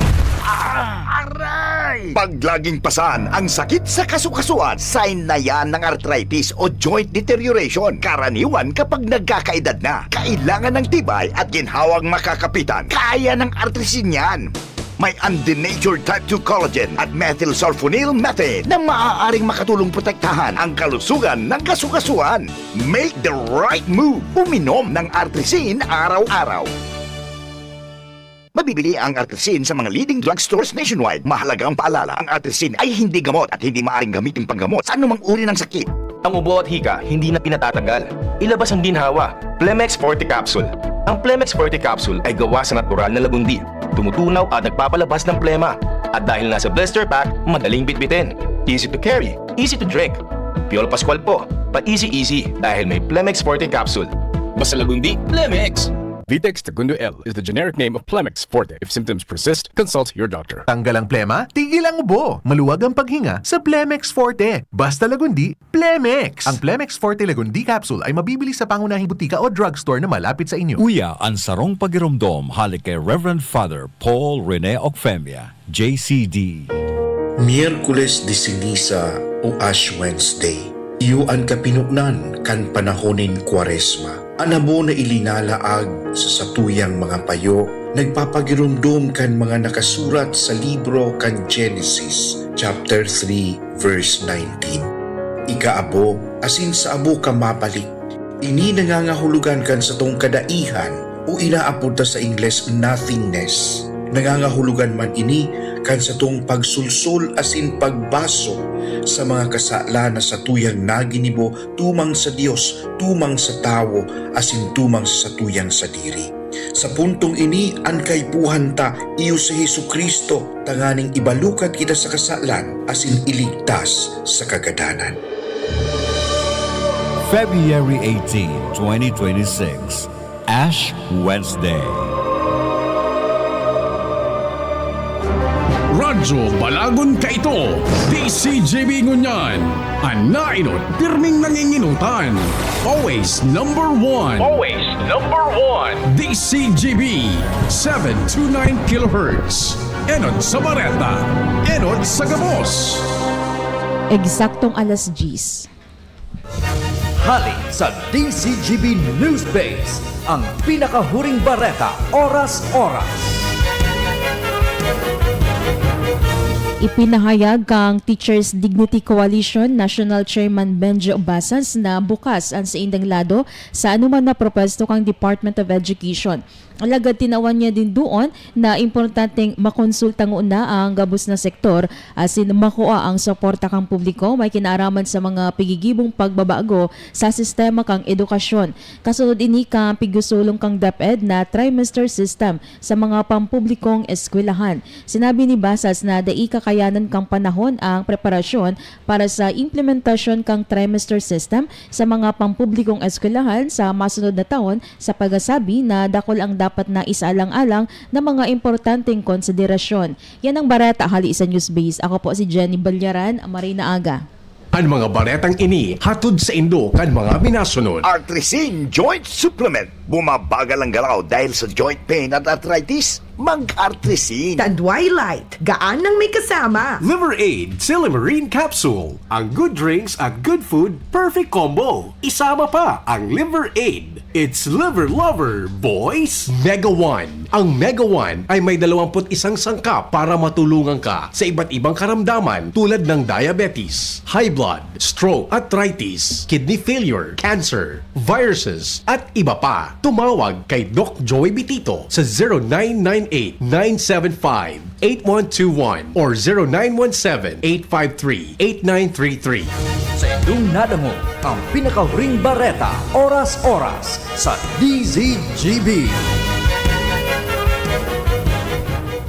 pag laging pasan ang sakit sa kasukasuan, sign na yan ng arthritis o joint deterioration. Karaniwan kapag nagkakaedad na, kailangan ng tibay at ginhawang makakapitan. Kaya ng artrisin yan. May undenatured type 2 collagen at methylsulfonyl methane na maaaring makatulong protektahan ang kalusugan ng kasukasuan. Make the right move. Uminom ng artrisin araw-araw. Mabibili ang artrisin sa mga leading drugstores nationwide. Mahalaga ang paalala, ang artrisin ay hindi gamot at hindi maaaring gamitin panggamot sa anumang uri ng sakit. Ang ubo at hika hindi na pinatatagal. Ilabas ang ginhawa. Plemex Forte Capsule. Ang Plemex Forte Capsule ay gawa sa natural na lagundi. Tumutunaw at nagpapalabas ng plema. At dahil nasa blister pack, madaling bitbitin. Easy to carry, easy to drink. Piolo Pascual po, pa-easy dahil may Plemex Forte Capsule. Basta lagundi, Plemex! Vitex Segundo L is the generic name of Plemex Forte. If symptoms persist, consult your doctor. Tanggal ang plema, tigil ang ubo. Maluwag ang paghinga sa Plemex Forte. Basta lagundi, Plemex! Ang Plemex Forte Lagundi Capsule ay mabibili sa pangunahing butika o drugstore na malapit sa inyo. Kuya, ang sarong pagiromdom halik kay Reverend Father Paul Rene Ocfemia, JCD. Miyerkules de Ceniza o Ash Wednesday. Iyo ang kapinugnan kan panahonin Kwaresma. Anamo na ilinalaag sa satuyang mga payo, nagpapagirumdum kan mga nakasurat sa libro kan Genesis, chapter 3, verse 19. Ikaabo, asin sa abo ka mabalik. Ini nangangahulugan kan sa tong kadaihan o inaapunta sa Ingles nothingness. Nangangahulugan man ini kan sa tong pagsulsol asin pagbaso sa mga kasala na sa tuyang naginibo tumang sa Dios, tumang sa tawo, asin tumang sa tuyang sadiri. Sa puntong ini, ang kaypuhan ta, iyo sa Hesukristo, tanganing ibalukat kita sa kasalan, asin iligtas sa kagadanan. February 18, 2026, Ash Wednesday. Radyo Balagon ka ito, DCGB Ngunyan, ang nainot, pirming nanginginutan. Always number one. Always number one. DCGB, 729 kHz. Enot sa Bareta, enot sa Gabos. Eksaktong alas 10. Hali sa DCGB News Base, ang pinakahuring bareta, oras-oras. Ipinahayag kang Teachers Dignity Coalition National Chairman Benjo Basas na bukas ang sa indang lado sa anuman na propesto kang Department of Education. Alagad tinawan niya din doon na importanteng makonsultang una ang gabos na sektor asin makuha ang suporta kang publiko may kinaaraman sa mga pigigibong pagbabago sa sistema kang edukasyon. Kasunod ini kang pigusulong kang DepEd na trimester system sa mga pampublikong eskwelahan. Sinabi ni Basas na dai kakayanan kang panahon ang preparasyon para sa implementasyon kang trimester system sa mga pampublikong eskwelahan sa masunod na taon sa pagsasabi na dakol ang dapat na isaalang-alang na mga importanteng konsiderasyon. Yan ang bareta hali sa Newsbase. Ako po si Jenny Balyaran, Marina Aga. Ang mga baretang ini hatod sa Indo kan mga minasunod. Artrisin Joint Supplement. Bumabagal ang galaw dahil sa joint pain at arthritis. Mag-Artrisin. Tadway Light. Gaan ng may kasama. Liver Aid Silimarine Capsule. Ang good drinks at good food, perfect combo. Isama pa ang Liver Aid. It's Liver Lover, boys! Mega One. Ang Mega One ay may 21 sangkap para matulungan ka sa iba't ibang karamdaman tulad ng diabetes, high blood, stroke, arthritis, kidney failure, cancer, viruses, at iba pa. Tumawag kay Doc Joey Bitito sa 0998-975-8121 or 0917-853-8933. Sa indong nadango, ang pinakahuring bareta, oras-oras sa DZGB.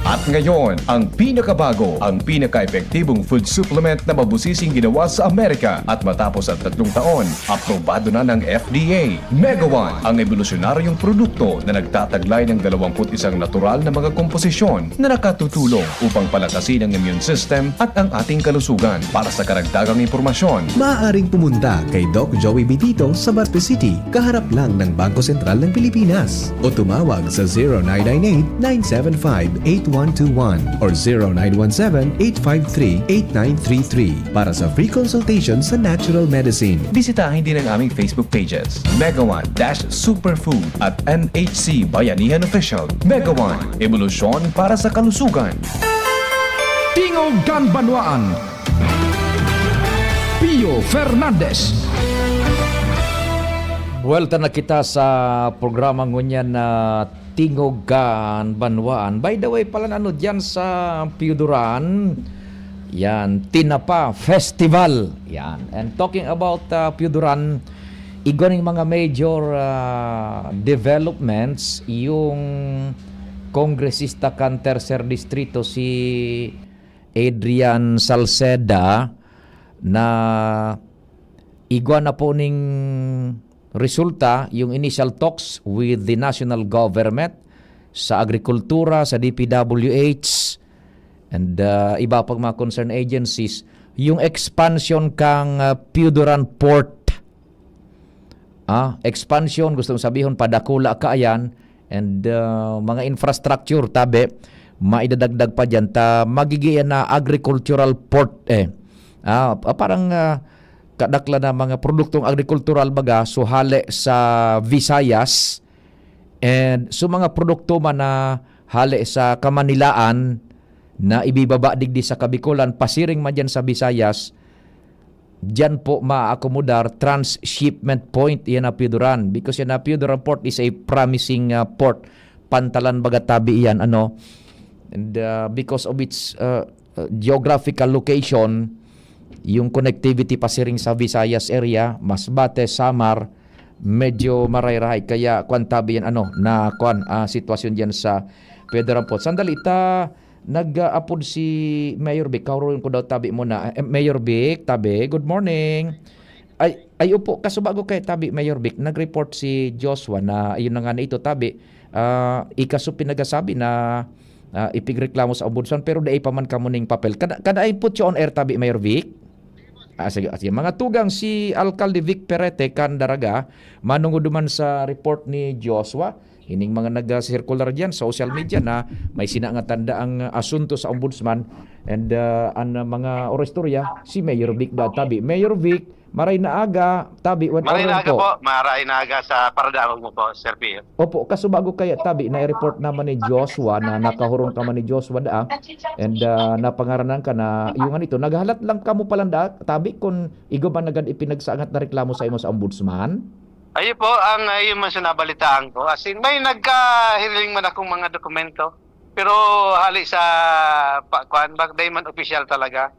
At ngayon, ang pinakabago, ang pinaka-epektibong food supplement na mabusising ginawa sa Amerika at matapos ang 3 taon, aprobado na ng FDA. Mega One, ang evolusyonaryong produkto na nagtataglay ng 21 natural na mga komposisyon na nakatutulong upang palakasin ang immune system at ang ating kalusugan. Para sa karagdagang impormasyon, Maaaring pumunta kay Doc Joey Bitito sa Barpe City, kaharap lang ng Bangko Sentral ng Pilipinas. O tumawag sa 0998-975-8121 or 0917-853-8933 para sa free consultation sa natural medicine. bisitahin din ang aming Facebook pages, Mega One-Superfood at NHC Bayanihan Official. Mega One, evolusyon para sa kalusugan. Tingogan Banwaan, Pio Fernandez. Welta na kita sa programa ngunyan na Tingogan Banwaan. By the way, pala ano dyan sa Piuduran, Yan, Tinapa Festival. Yan. And talking about Piuduran, iganing mga major developments, yung kongresista kan Tercer Distrito si Adrian Salceda na igwa na po ning resulta yung initial talks with the national government sa agrikultura, sa DPWH and iba pang mga concerned agencies, yung expansion kang Piuduran Port. Expansion, gusto mong sabihin padakula kaayan and mga infrastructure tabi maidadagdag pa dyan ta magigiyan na agricultural port parang kadakla na mga produktong agrikultural baga suhali sa Visayas and so mga produkto man na hali sa Kamanilaan na ibibaba digdi sa Kabikulan pasiring man dyan sa Visayas, dyan po ma-accommodar transshipment point yan na Piuduran because yan na Piuduran Port is a promising port pantalan baga tabi yan and because of its geographical location, yung connectivity pasiring sa Visayas area, Masbate, Samar, medyo marayrahay. Kaya kwantabi yan sitwasyon dyan sa Piuduran Port. Sandali, nag-upload si Mayor Vic. Kauroon ko daw tabi muna. Mayor Vic, tabi, good morning. Ay upo, kasubago kay tabi Mayor Vic, nag-report si Joshua na ayun na nga na ito tabi. Ikaso pinagasabi na ipigreklamo sa ombudsman pero dai pa man kamo ning papel. Kada ay put you on air tabi Mayor Vic. Sige, mga tugang si Alcalde Vic Perete kan Daraga manungod man sa report ni Joshua. Ining mga nag-circular diyan sa social media na may sinangatanda ang asunto sa ombudsman and ang mga orestorya si Mayor Vic tabi. Mayor Vic, maray na aga tabi maray na aga po. Maray na aga sa paradamag mo po, Sir Pio. Opo, kasubago kaya tabi na i-report naman ni Joshua na nakahurong ka man ni Joshua and napangaranan ka na yung ito naghalat lang ka mo palang tabi kung igo ba nagad ipinagsaangat na reklamo sa imo sa ombudsman. Ayun po ang yung man sinabalitaan ko. As in, may nagkahiling man akong mga dokumento. Pero hali sa bagday man official talaga.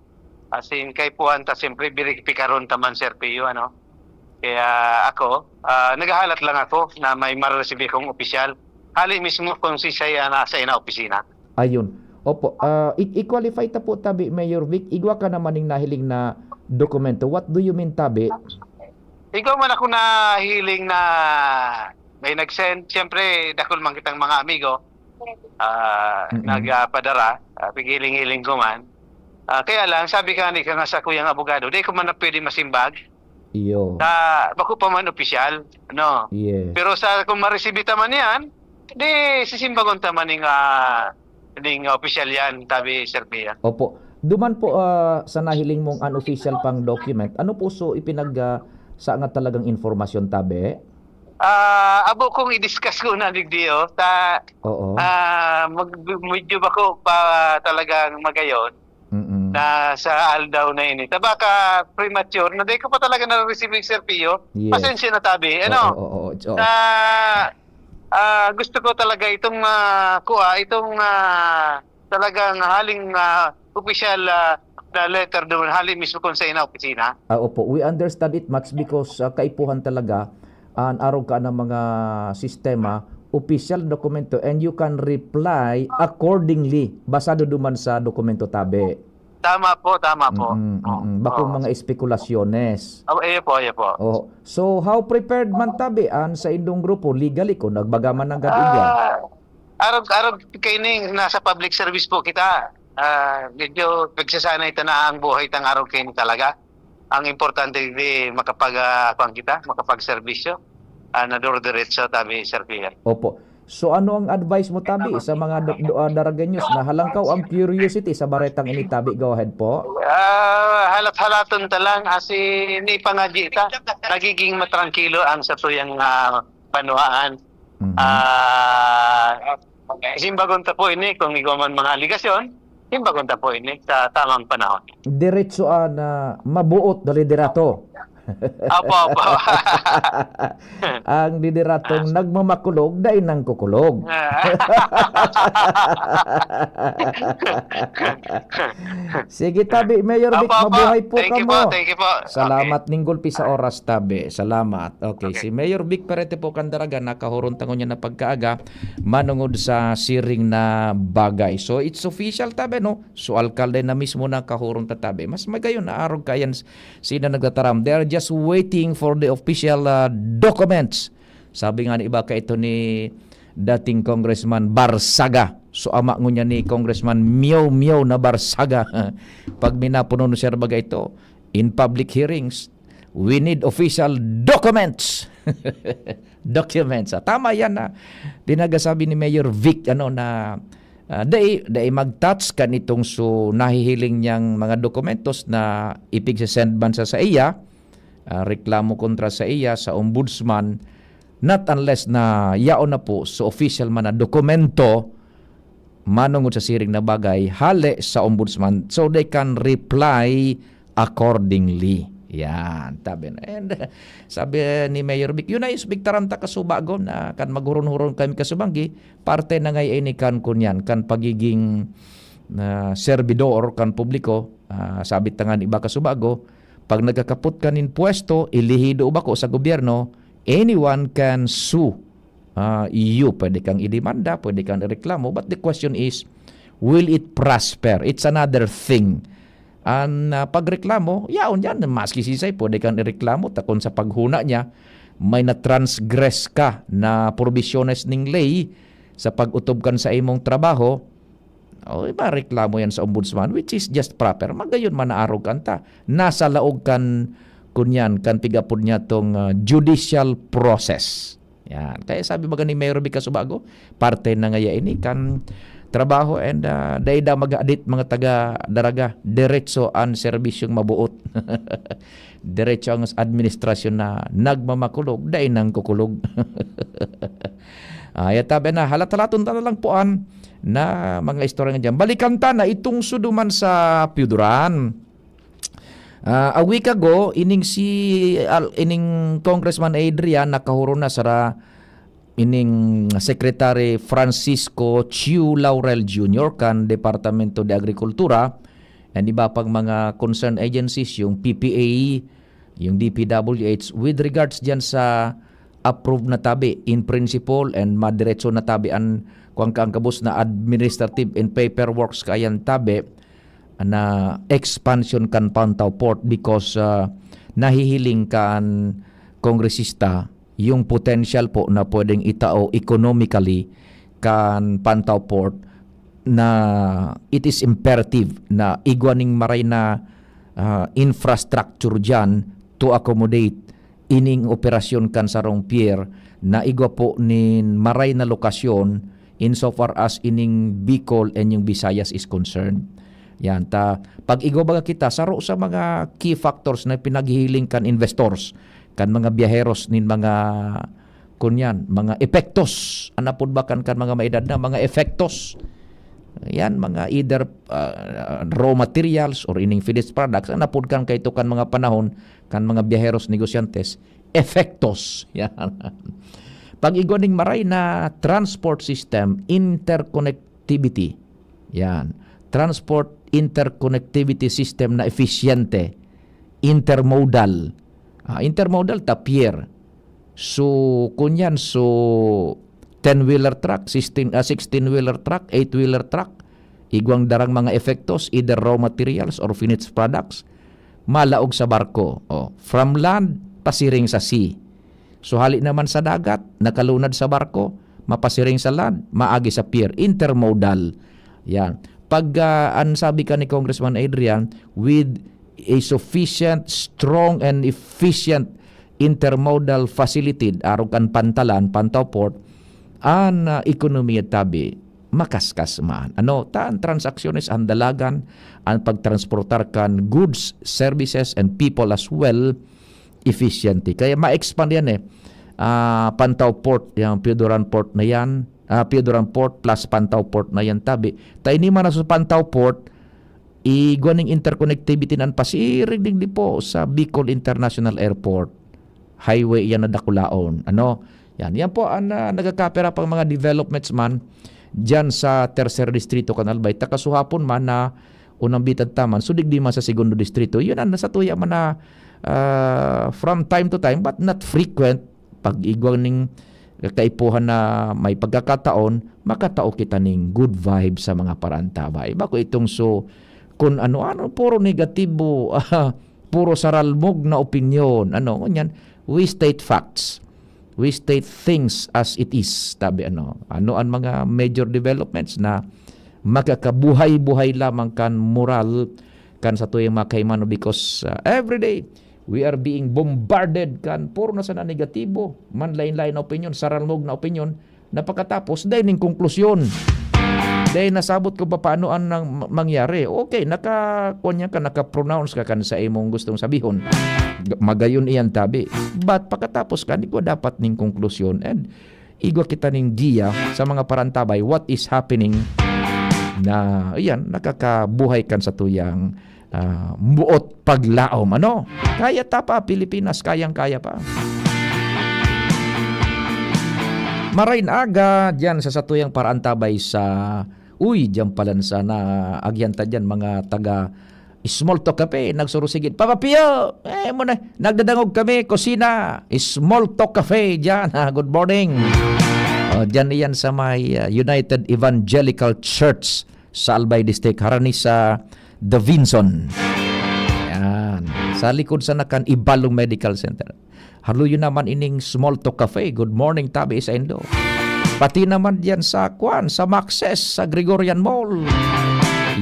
As in, kay puhan ta siyempre biripikaron taman Sir Pio, Kaya ako, naghahalat lang ako na may maresibi kong opisyal. Hali mismo kung si siya nasa ina opisina. Ayun. Opo, i-qualify ta po tabi Mayor Vic. Igwa ka naman ng nahiling na dokumento. What do you mean tabi? Ikaw man ako na hiling na may nag-send. Siyempre, dakol man kitang mga amigo. Nagpadara. Pigiling-hiling ko man. Kaya lang, sabi ka nga sa kuyang abogado, di ko man na pwede masimbag. Iyo. Bako pa man opisyal. Yes. Pero kung maresibita man yan, di sisimbagon taman ng opisyal yan, tabi Sir Pia. Opo. Duman po sa nahiling mong unofficial pang document, ano po so sa nga talagang informasyon tabi? Abo kong i-discuss ko na digdiyo Oo. Medyo ba ko pa talagang magayon na sa aldaw na ini. Baka premature na di ko pa talaga na-receive yung Sir Pio. Yes. Pasensya na tabi. Gusto ko talaga itong talagang haling official na letter doon, hali mismo kung sa ina opisina. Opo, we understand it much because kaipuhan talaga ang araw ka ng mga sistema, official dokumento and you can reply accordingly basado duman sa dokumento tabi. Tama po. Bakong mga espekulasyones. Iyo po. Oh. So, how prepared man tabi sa indong grupo legally kung nagbagaman ng gadigyan? Araw kaining nasa public service po kita. Medyo pagsasanay ito na ang buhay tang araw kayo talaga. Ang importante di makapag-servisyo. Nadoro-diretso tabi, Sir Pia. Opo. So ano ang advice mo tabi sa mga Daraganyos na halangkaw ang curiosity sa baretang ini tabi? Go ahead po. Halat-halaton talang ni pangajita. Nagiging matrangkilo ang sa tuyang panuhaan. Simbagon ta po ini kung iguman mga aligasyon. Simbagon ta po ini sa tamang panahon. Diretso na mabuot dali dirato. Apo. Ang didiratong nagmamakulog, dahil nang kukulog. Sige, tabi, Mayor Vic, Apo. mabuhay po Thank you kamo. po, thank you po. Salamat ninggol sa oras, tabi. Salamat. Okay, si Mayor Vic Perete po Candaraga, nakahurong tangon niya na pagkaaga, manungod sa siring na bagay. So, it's official, tabi, no? So, alkalde na mismo na kahurong tatabi. Mas magayon na arog kayan sina nagtataram. They are just waiting for the official documents. Sabi nga ni iba ka ito ni dating Congressman Barsaga. So ama ngo niya ni Congressman Miyaw na Barsaga. Pag minapuno siya bagay ito, in public hearings, we need official documents. Documents. Tama yan na dinagasabi ni Mayor Vic na day mag-touch kan itong so nahihiling niyang mga dokumentos na ipig sa send bansa sa iya, reklamo kontra sa iya sa ombudsman, not unless na yaon na po so official man na dokumento manungod sa siring na bagay hali sa ombudsman so they can reply accordingly. Yan, tabi na. And sabi ni Mayor Vic, yun ay isbigtaran ta kasubago na kan maghuron-huron kami kasubanggi, parte na ngay ini kan kunyan, kan pagiging servidor kan publiko, sabit tangan iba kasubago, pag nagkakaput kanin pwesto, ilihido ba ko sa gobyerno, anyone can sue you. Pwede kang idemanda, pwede kang ireklamo, but the question is, will it prosper? It's another thing. Ang pagreklamo, yaon yan, maski sisay, pwede kang ireklamo, takon sa paghuna niya, may na-transgress ka na provisiones ning lay sa pag-utob kan sa imong trabaho, reklamo yan sa ombudsman, which is just proper. Magayon man naarog kanta. Nasa laog kan kunyan, kan pigapod niya tong judicial process. Yan. Kaya sabi ba ni Mayor Vic Casubago, parte na nga ini kan trabaho and daida mag-adit mga taga-daraga, diretso ang serbisyong mabuot. Diretso ang administrasyon na nagmamakulog, dahi nang kukulog. Tabi na, halat-halaton na lang poan na mga istorya nga dyan. Balikan ta na itong suduman sa Piuduran. A week ago, ining Congressman Adrian nakahuro na sa ining Secretary Francisco Chiu Laurel Jr. kan Departamento de Agricultura and iba pang mga concerned agencies, yung PPA, yung DPWH, with regards dyan sa approved na tabi in principle and madiretso na tabi ang kabus na administrative and paperwork kayan tabi na expansion kan Pantaw Port because nahihiling kan kongresista yung potential po na pwedeng itao economically kan Pantaw Port na it is imperative na igwaning maray na infrastructure dyan to accommodate ining operasyon kan sarong pier na igwa po nin maray na lokasyon insofar as ining Bicol and yung Visayas is concerned. Yan, pag igwa baga kita, saro sa mga key factors na pinaghihiling kan investors, kan mga biyaheros nin mga kunyan, mga epektos, anapod ba kan mga maedad na mga efektos. Yan, mga either raw materials or ining finished products, anapod kan kay kan mga panahon, kan mga biyaheros, negosyantes, efektos. Yan. Pag igwaning maray na transport system, interconnectivity. Yan. Transport interconnectivity system na eficiente, intermodal. Intermodal ta pier. So kunyan so 10-wheeler truck, 16-wheeler truck, 8-wheeler truck, igwang darang mga efektos, either raw materials or finished products, malaog sa barko. From land, pasiring sa sea. So hali naman sa dagat, nakalunad sa barko, mapasiring sa land, maagi sa pier. Intermodal. Yan. Pag sabi ka ni Congressman Adrian, with a sufficient, strong, and efficient intermodal facility, arog kan Pantalan, Pantaw Port, ang ekonomiya tabi, makaskas man. Taan transacciones ang dalagan, ang pagtransportar kan goods, services, and people as well, efficiently. Kaya ma-expand yan Pantaw Port, yung Piuduran Port na yan, Piuduran Port plus Pantaw Port na yan tabi. Tayo ni man sa Pantaw Port, igwaning interconnectivity nan pasirig digdi po sa Bicol International Airport. Highway yan na dakulaon. Ano? Yan po ang nagakapera pang mga developments man dyan sa Tercer Distrito Canalbay. Takasuhapon man na unang bitad taman, so digdi man sa Segundo Distrito. Yun ang nasa tuya man na from time to time, but not frequent, pag igwang ning kaipuhan na may pagkakataon, makatao kita ning good vibe sa mga parantabay. Bako itong so, kung ano-ano, puro negatibo, puro saralmog na opinion, ganyan, we state facts. We state things as it is. Tabi ano ang mga major developments na makakabuhay-buhay lamang kan moral kan sa tuyang makaimano because every day we are being bombarded kan puro na sana negatibo, man lain-lain na opinion, saralmog na opinion, napakatapos dahil ning konklusyon. Dahil nasabot ko pa paano ang mangyari. Okay, naka-pronounce ka kan sa imong gustong sabihon. Magayon iyan tabi. But pagkatapos ka, di ko dapat ning konklusyon. And igwa kita ning giya sa mga parantabay what is happening na iyan, nakakabuhay kan sa tuyang buot paglaom. Kaya ta pa, Pilipinas, kayang-kaya pa. Marain aga dyan sa satuyang parantabay sa dyan pala na agyanta dyan mga taga Small Talk Cafe, nagsurusigit, Papapiyo, muna, nagdadangog kami, kusina, Small Talk Cafe dyan, good morning. Dyan iyan sa may United Evangelical Church sa Albay District, harani sa The Vinson. Yan, sa likod sa nakan Ibalong Medical Center. Haluyo naman ining Small Talk Cafe, good morning tabi sa Indo. Pati naman diyan sa sa Maxes, sa Gregorian Mall.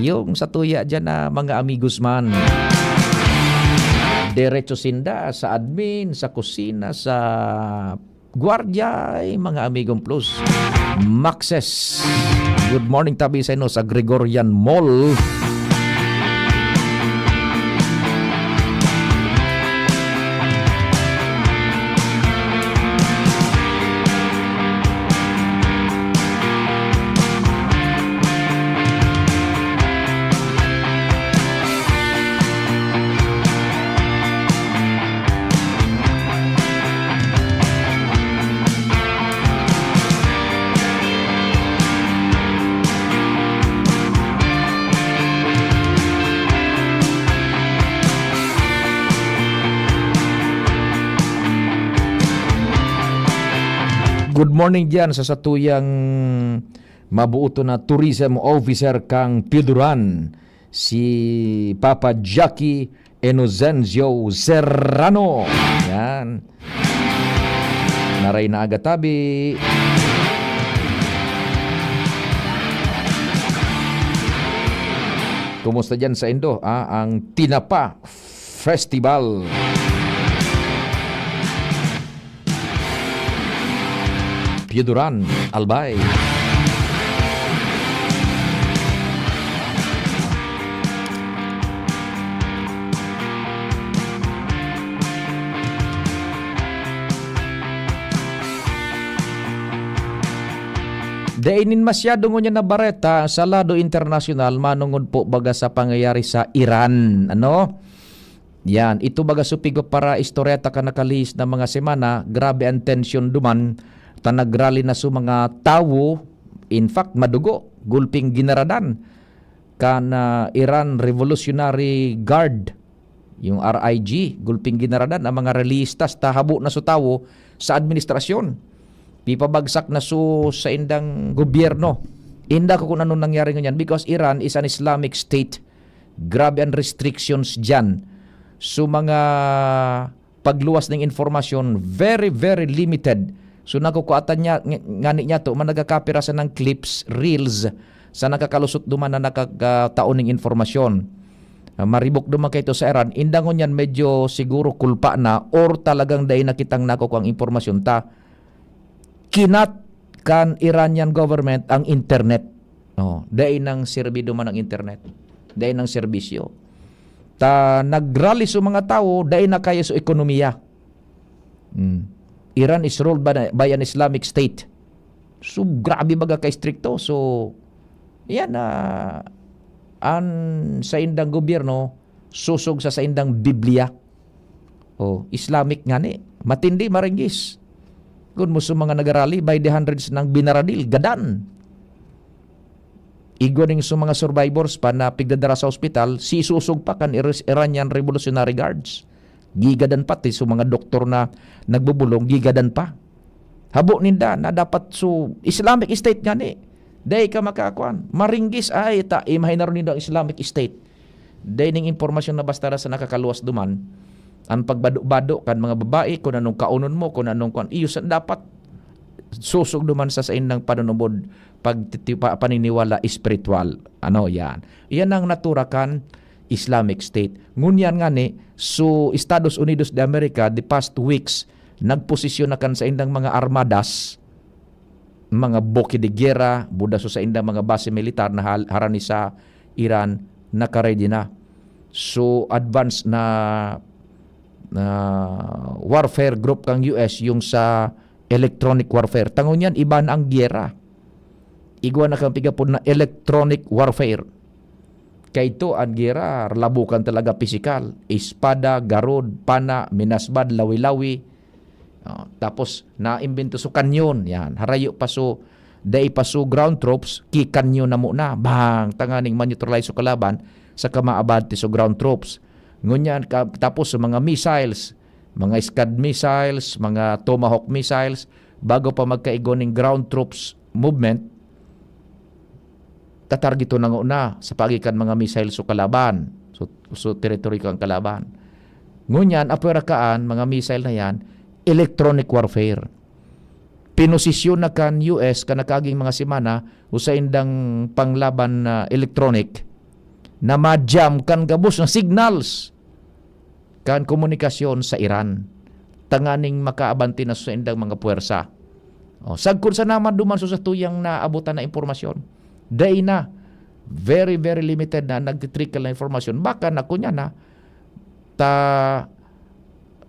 Yung sa tuya dyan na mga amigos man. Diretso sinda sa admin, sa kusina, sa gwardiya, mga amigong plus. Maxes. Good morning tabi sa inyo sa Gregorian Mall. Good morning diyan sa satuyang mabuoto na tourism officer kang Piduran, si Papa Jackie Inocencio Serrano. Yan. Naray na agatabi. Kumusta dyan sa Indo? Ang Tinapa Festival. Piduran, Albay. Dainin masyado ngunyan na bareta sa lado internasyonal manungod po baga sa pangyayari sa Iran. Yan, ito baga supigo para istoryata ka nakalihis na mga semana, grabe ang tension duman. Nagrally na sa mga tawo, in fact madugo, gulping ginaradan kan Iran Revolutionary Guard, yung RIG, gulping ginaradan ang mga realistas tahabo na sa tawo sa administrasyon. Pipabagsak na sa indang gobyerno. Inda ko kung anong nangyari ganyan because Iran is an Islamic state. Grabe ang restrictions dyan. So mga pagluwas ng informasyon, very, very limited. So nakukuatan niya, ngani niya to, managakapira sa ng clips, reels, sa nakakalusot duman na nakakataoning informasyon. Maribok duman kayo sa Iran, indangon yan medyo siguro kulpa na or talagang dahil nakitang nakukuha ang informasyon ta. Kinat kan Iranian government ang internet. Dahil nang sirbi duman ang internet. Dahil nang serbisyo. Nagrally sa mga tao, dahil na kaya sa ekonomiya. Iran is ruled by an Islamic state. So, grabe baga kay stricto. So, yan an sa indang gobyerno susog sa indang Biblia. Islamic nga ni. Matindi maringgis. Kung mo sa mga nagarali by the hundreds ng binaradil, gadan. Igoning sa mga survivors pa na pigdadara sa ospital, si susog pa kan Iranian Revolutionary Guards. Gigadan pati sa mga doktor na nagbubulong, gigadan pa. Habo ninda na dapat so Islamic State nga ni. Day ka makakuan. Maringgis ay imahay na rin ninda ang Islamic State. Day ning impormasyon na basta sa nakakaluwas duman. Ang pagbado-bado kan mga babae, kung anong kaunon mo, kung anong kuan, iyo dapat susog duman sa indang panunubod paniniwala espiritual. Yan. Yan ang naturakan Islamic State. Ngunyan nga ni, so Estados Unidos de America, the past weeks, nagposisyon na kan sa indang mga armadas, mga boki de guerra, buda sa indang mga base militar na harani sa Iran, nakaready na. So advanced na warfare group kang US yung sa electronic warfare. Tangon yan, iba na ang giyera. Igwa na kang pigapod na electronic warfare. Kaya ito, ang giyera, labukan talaga pisikal. Espada, garod, pana, minasbad, lawi-lawi. Tapos, naimbento so kanyon. Yan, harayo pa so, day pa so ground troops, kikanyon na muna. Bang, tanganing man-neutralize so kalaban sa kamaabante so ground troops. Ngunyan, tapos sa mga missiles, mga Scud missiles, mga Tomahawk missiles, bago pa magkaigo ng ground troops movement, tatargito na una sa pagikan mga missiles so kalaban, so territory kang kalaban. Ngunyan, apwerakaan, mga missile na yan, electronic warfare. Pinosisyon na kan US, kanakaging mga simana, usaindang panglaban na electronic, na ma-jam kan gabos ng signals kan komunikasyon sa Iran. Tanganing makaabanti na sa indang mga puwersa. Sagkon sa naman duman sa tuyang naabutan na impormasyon. Day na, very, very limited na nagtitrickle na informasyon. Baka na kunya na,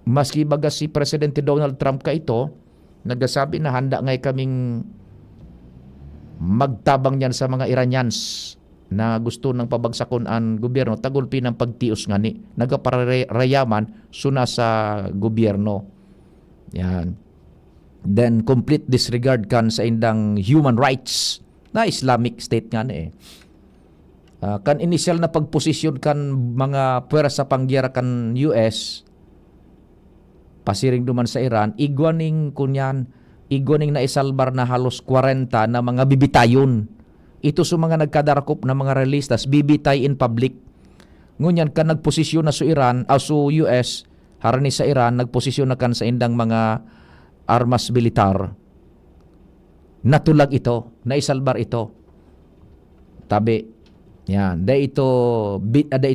maski baga si Presidente Donald Trump ka ito, nagsasabi na handa ngay kaming magtabang yan sa mga Iranians na gusto ng pabagsakon ang gobyerno, tagulpi ng pagtios nga ni, nagaparayaman suna sa gobyerno. Yan. Then, complete disregard kan sa indang human rights na Islamic State nga ni. Kan initial na pagposisyon kan mga puwera sa pangyera kan US, pasiring duman sa Iran, igwaning naisalbar na halos 40 na mga bibitayon. Ito sa mga nagkadarakop na mga realistas, bibitay in public. Ngunyan ka nagposisyon na sa Iran, so US, harani sa Iran, nagposisyon na kan sa indang mga armas militar. Natulag ito, naisalbar ito. Tabi, yan, da ito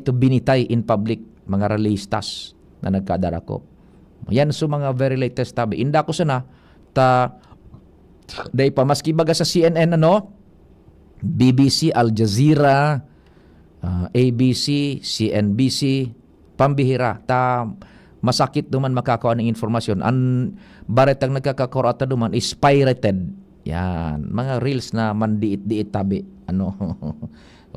binitay in public, mga realistas na nagkadarakop. Yan sa mga very latest tabi. Inda ko sana, day pa, maski baga sa CNN, BBC, Al Jazeera, ABC, CNBC, pambihira. Masakit duman makakawa ng informasyon. Ang baretang nagkakakurata duman is pirated. Yan. Mga reels na mandiit-diit tabi.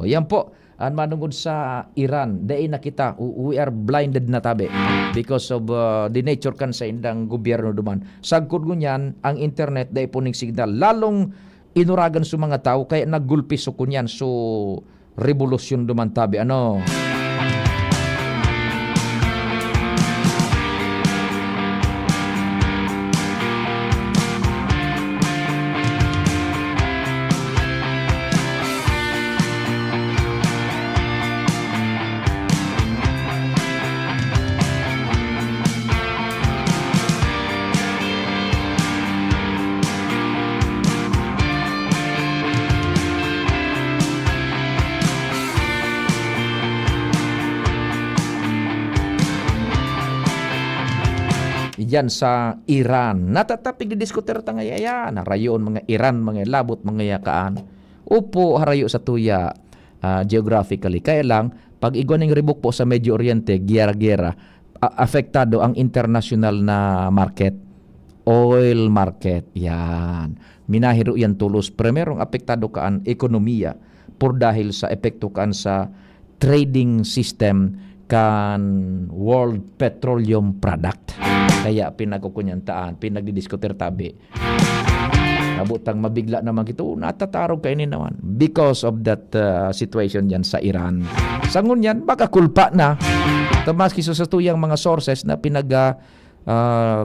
Yan po. Ang manungod sa Iran, dahil na kita, we are blinded na tabi because of the nature kan sa indang gobyerno duman. Sagkod ngunyan, ang internet dahil po ning signal. Lalong inuragan sa mga tao kaya naggulpi so kunyan so revolusyon duman tabi. Yan sa Iran. Natatapig didiskutir ta nga yan. Harayon mga Iran, mga labot, mga yakaan. Upo harayo sa tuya geographically. Kaya lang, pag igwaning ribok po sa Medio Oriente, giyera-giyera, apektado ang international na market. Oil market. Yan. Minahiro yan tulos. Primerong apektado kaan ekonomiya. por dahil sa epekto kan sa trading system kan World Petroleum Product. Kaya pinagkukunyantaan, pinagdidiskutir tabi. Nabutang mabigla naman ito, natatarog kainin naman because of that situation yan sa Iran. Sangun yan, baka kulpa na. Tamaski sa tuyang mga sources na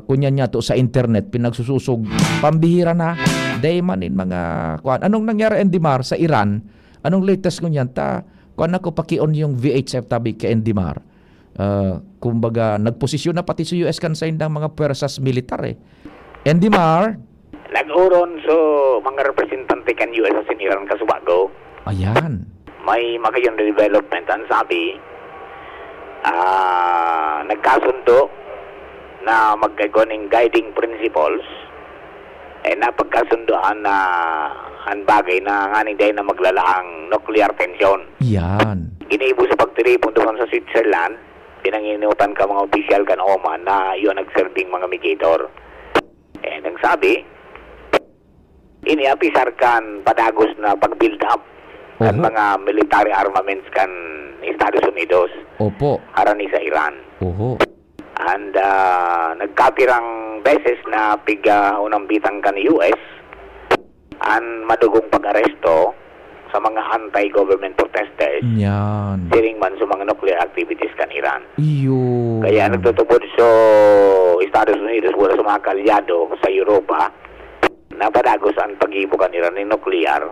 kunyan niya to sa internet, pinagsususog, pambihira na. Day manin mga kuan. Anong nangyari Endimar sa Iran? Anong latest kunyan? Kuan ako pakion yung VHF tabi kay Endimar. Kumbaga, nagposisyon na pati sa US kansain ng mga pwersas militar eh. Endimar, nag-uron so mga representante kan US sa Iran kasubago. Ayan. May makayon development ang sabi nagkasundo na magkagawa guiding principles napagkasundoan na ang bagay na nganing dahil na maglalaang nuclear tension. Yan. Iniibo sa pagtiripon doon sa Switzerland, pinanginutan ka mga opisyal kan Oman na yun nagserving mga mediator. Ang sabi, iniapisar kan padagos na pag-build up kan mga military armaments kan Estados Unidos. Opo. Harani sa Iran. Oho. And nagkapirang beses na unang bitang kan US ang madugong pag-aresto sa mga anti-government protesters. Yan. Siring man sa mga nuclear activities kan Iran. Iyo. Kaya nagtutubod sa Estados Unidos wala sa mga kalyado sa Europa na padagos ang pag-ibo kan Iran ng nuclear.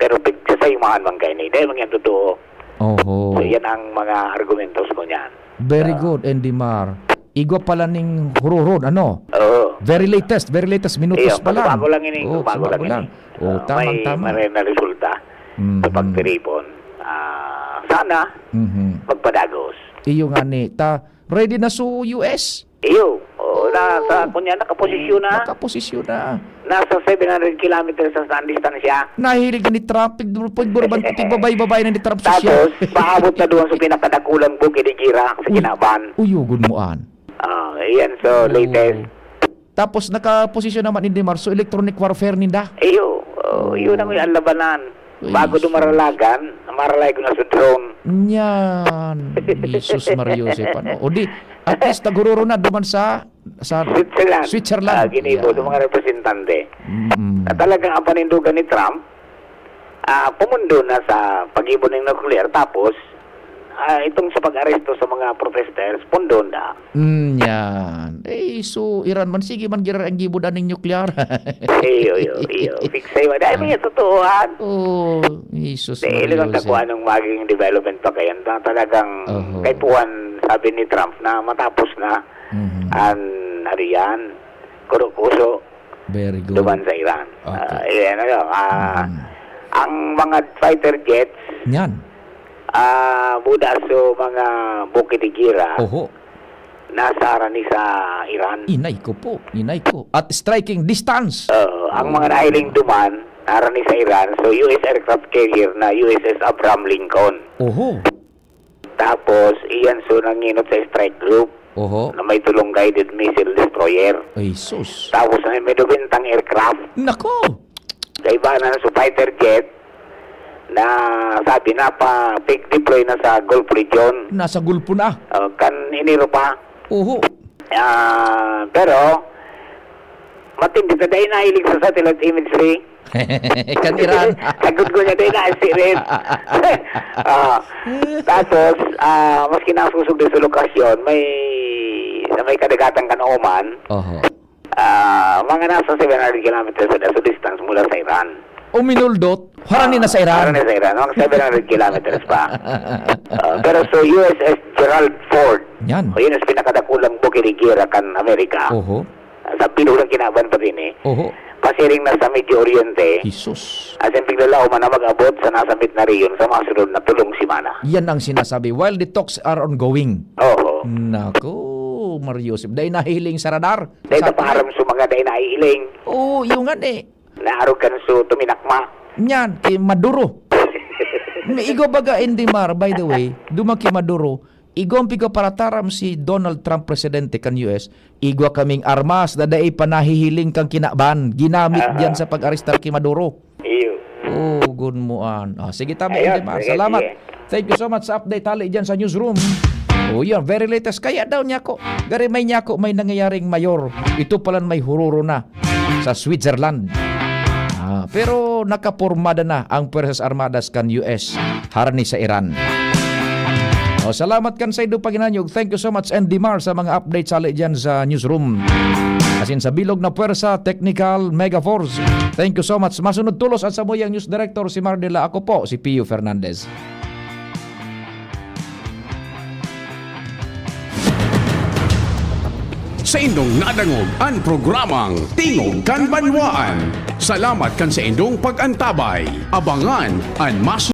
Pero pigsasayumahan man kayo ni dahil mga totoo. Oho. So yan ang mga argumentos ko niyan. Very good, Endimar. Igo pala ning hururod, ano? Oo. Very latest minutos pa lang. Bago lang ini. Bago lang. Tama. May na resulta sa pagtiripon. Sana magpadagos. Iyo nga ni, ready na su US? Iyo. Nakaposisyon na. Nasa 700 kilometers sa distansya. Nahilig ni Trump, babay na ni Trump sa siya. Tapos, paabot na doon sa pinakadakulang bukid ni Gira sa Kinaban. Uyugod mo an. Yan, so latest. Tapos nakaposisyon naman ni Marso, electronic warfare ninda. Iyo, yun ang yung labanan. Bago dumaralagan, maralay ko na sa drone. Yan. Jesus Mariosep. O di, at least nagururo na duman sa Switzerland. Ginibo, yeah. Mga representante. Na talagang ang panindugan ni Trump, pumundo na sa pag-ibon ng nuclear. Tapos, itong sa pag-aresto sa mga protesters, pundo na. Yan. So, Iran man, sige man gira ang gibudan ng nuclear. Iyo. Fixay mo. Dahil may totoohan. Jesus Mariosep. Ilang takuan ng magiging development pa kayan. Talagang, kay Puan, sabi ni Trump na matapos na ang ariyan, kurukuso, very good. duman sa Iran. Ang mga fighter jets, yan. Buda so mga bukid ni Gira, nasa arani sa Iran. Inay ko. At striking distance. Ang mga nahiling duman, arani sa Iran, so US aircraft carrier na USS Abraham Lincoln. Tapos, iyan so nanginot sa strike group. Na may tulong guided missile destroyer. Ay, sus. Tapos may dubintang aircraft. Nako! Kaibanan sa fighter jet na sabi na pa big deploy na sa Gulf region. Nasa Gulpo na. Kan iniro pa. Pero matindi ka dahil nahilig sa satellite imagery. Kan Iran. Agad ko niya dahil naasirin. Tapos, maski nasusog din sa lokasyon, may kadagatan kan Oman. Mga nasa 700 kilometers sa distance mula sa Iran. Uminuldot, harani na sa Iran. Harani sa Iran, mga 700 kilometers pa. Pero so USS Gerald Ford, yan. Yun ang pinakadakulang bukid ni Gira kan Amerika. Sa pinulang kinaban pa din eh. Pasiring na sa Medio Oriente. Jesus. At yung piglalaw man na mag-abot sa nasabit na riyon sa mga sunod na tulong simana. Yan ang sinasabi. While the talks are ongoing. Nako, Mariosep. Dahil nahiling sa radar. Dahil napaharam sa mga dahil nahiling. Yung nga eh. Naarog ka so tuminakma. Yan, kay Maduro. Igo baga Endimar, by the way, dumaki Maduro. Igompi ko para taram si Donald Trump presidente kan US, igwa kaming armas na daay panahihiling kang kinaban, ginamit diyan sa pag-arestar kay Maduro. Iyo. good mo an. Sige tama, Ayun, Indimar. sige, Salamat. sige. Thank you so much sa update hali dyan sa newsroom. Yan, very latest. Kaya daw niya ko, gari may niya ko, may nangyayaring mayor. Ito pala may hururo na sa Switzerland. Pero nakapormada na ang Puwersas Armadas kan US harani sa Iran. Salamat kan sa ido paginanyog. Thank you so much, Andy Mar, sa mga updates hali dyan sa newsroom. Asin sa bilog na puwersa, technical, mega force. Thank you so much. Masunod tulos at sa moyang news director si Mardela. Ako po, si Pio Fernandez. Sa indong nadangog ang programang Tingog kan Banwaan. Salamat kan sa indong pag-antabay. Abangan ang mas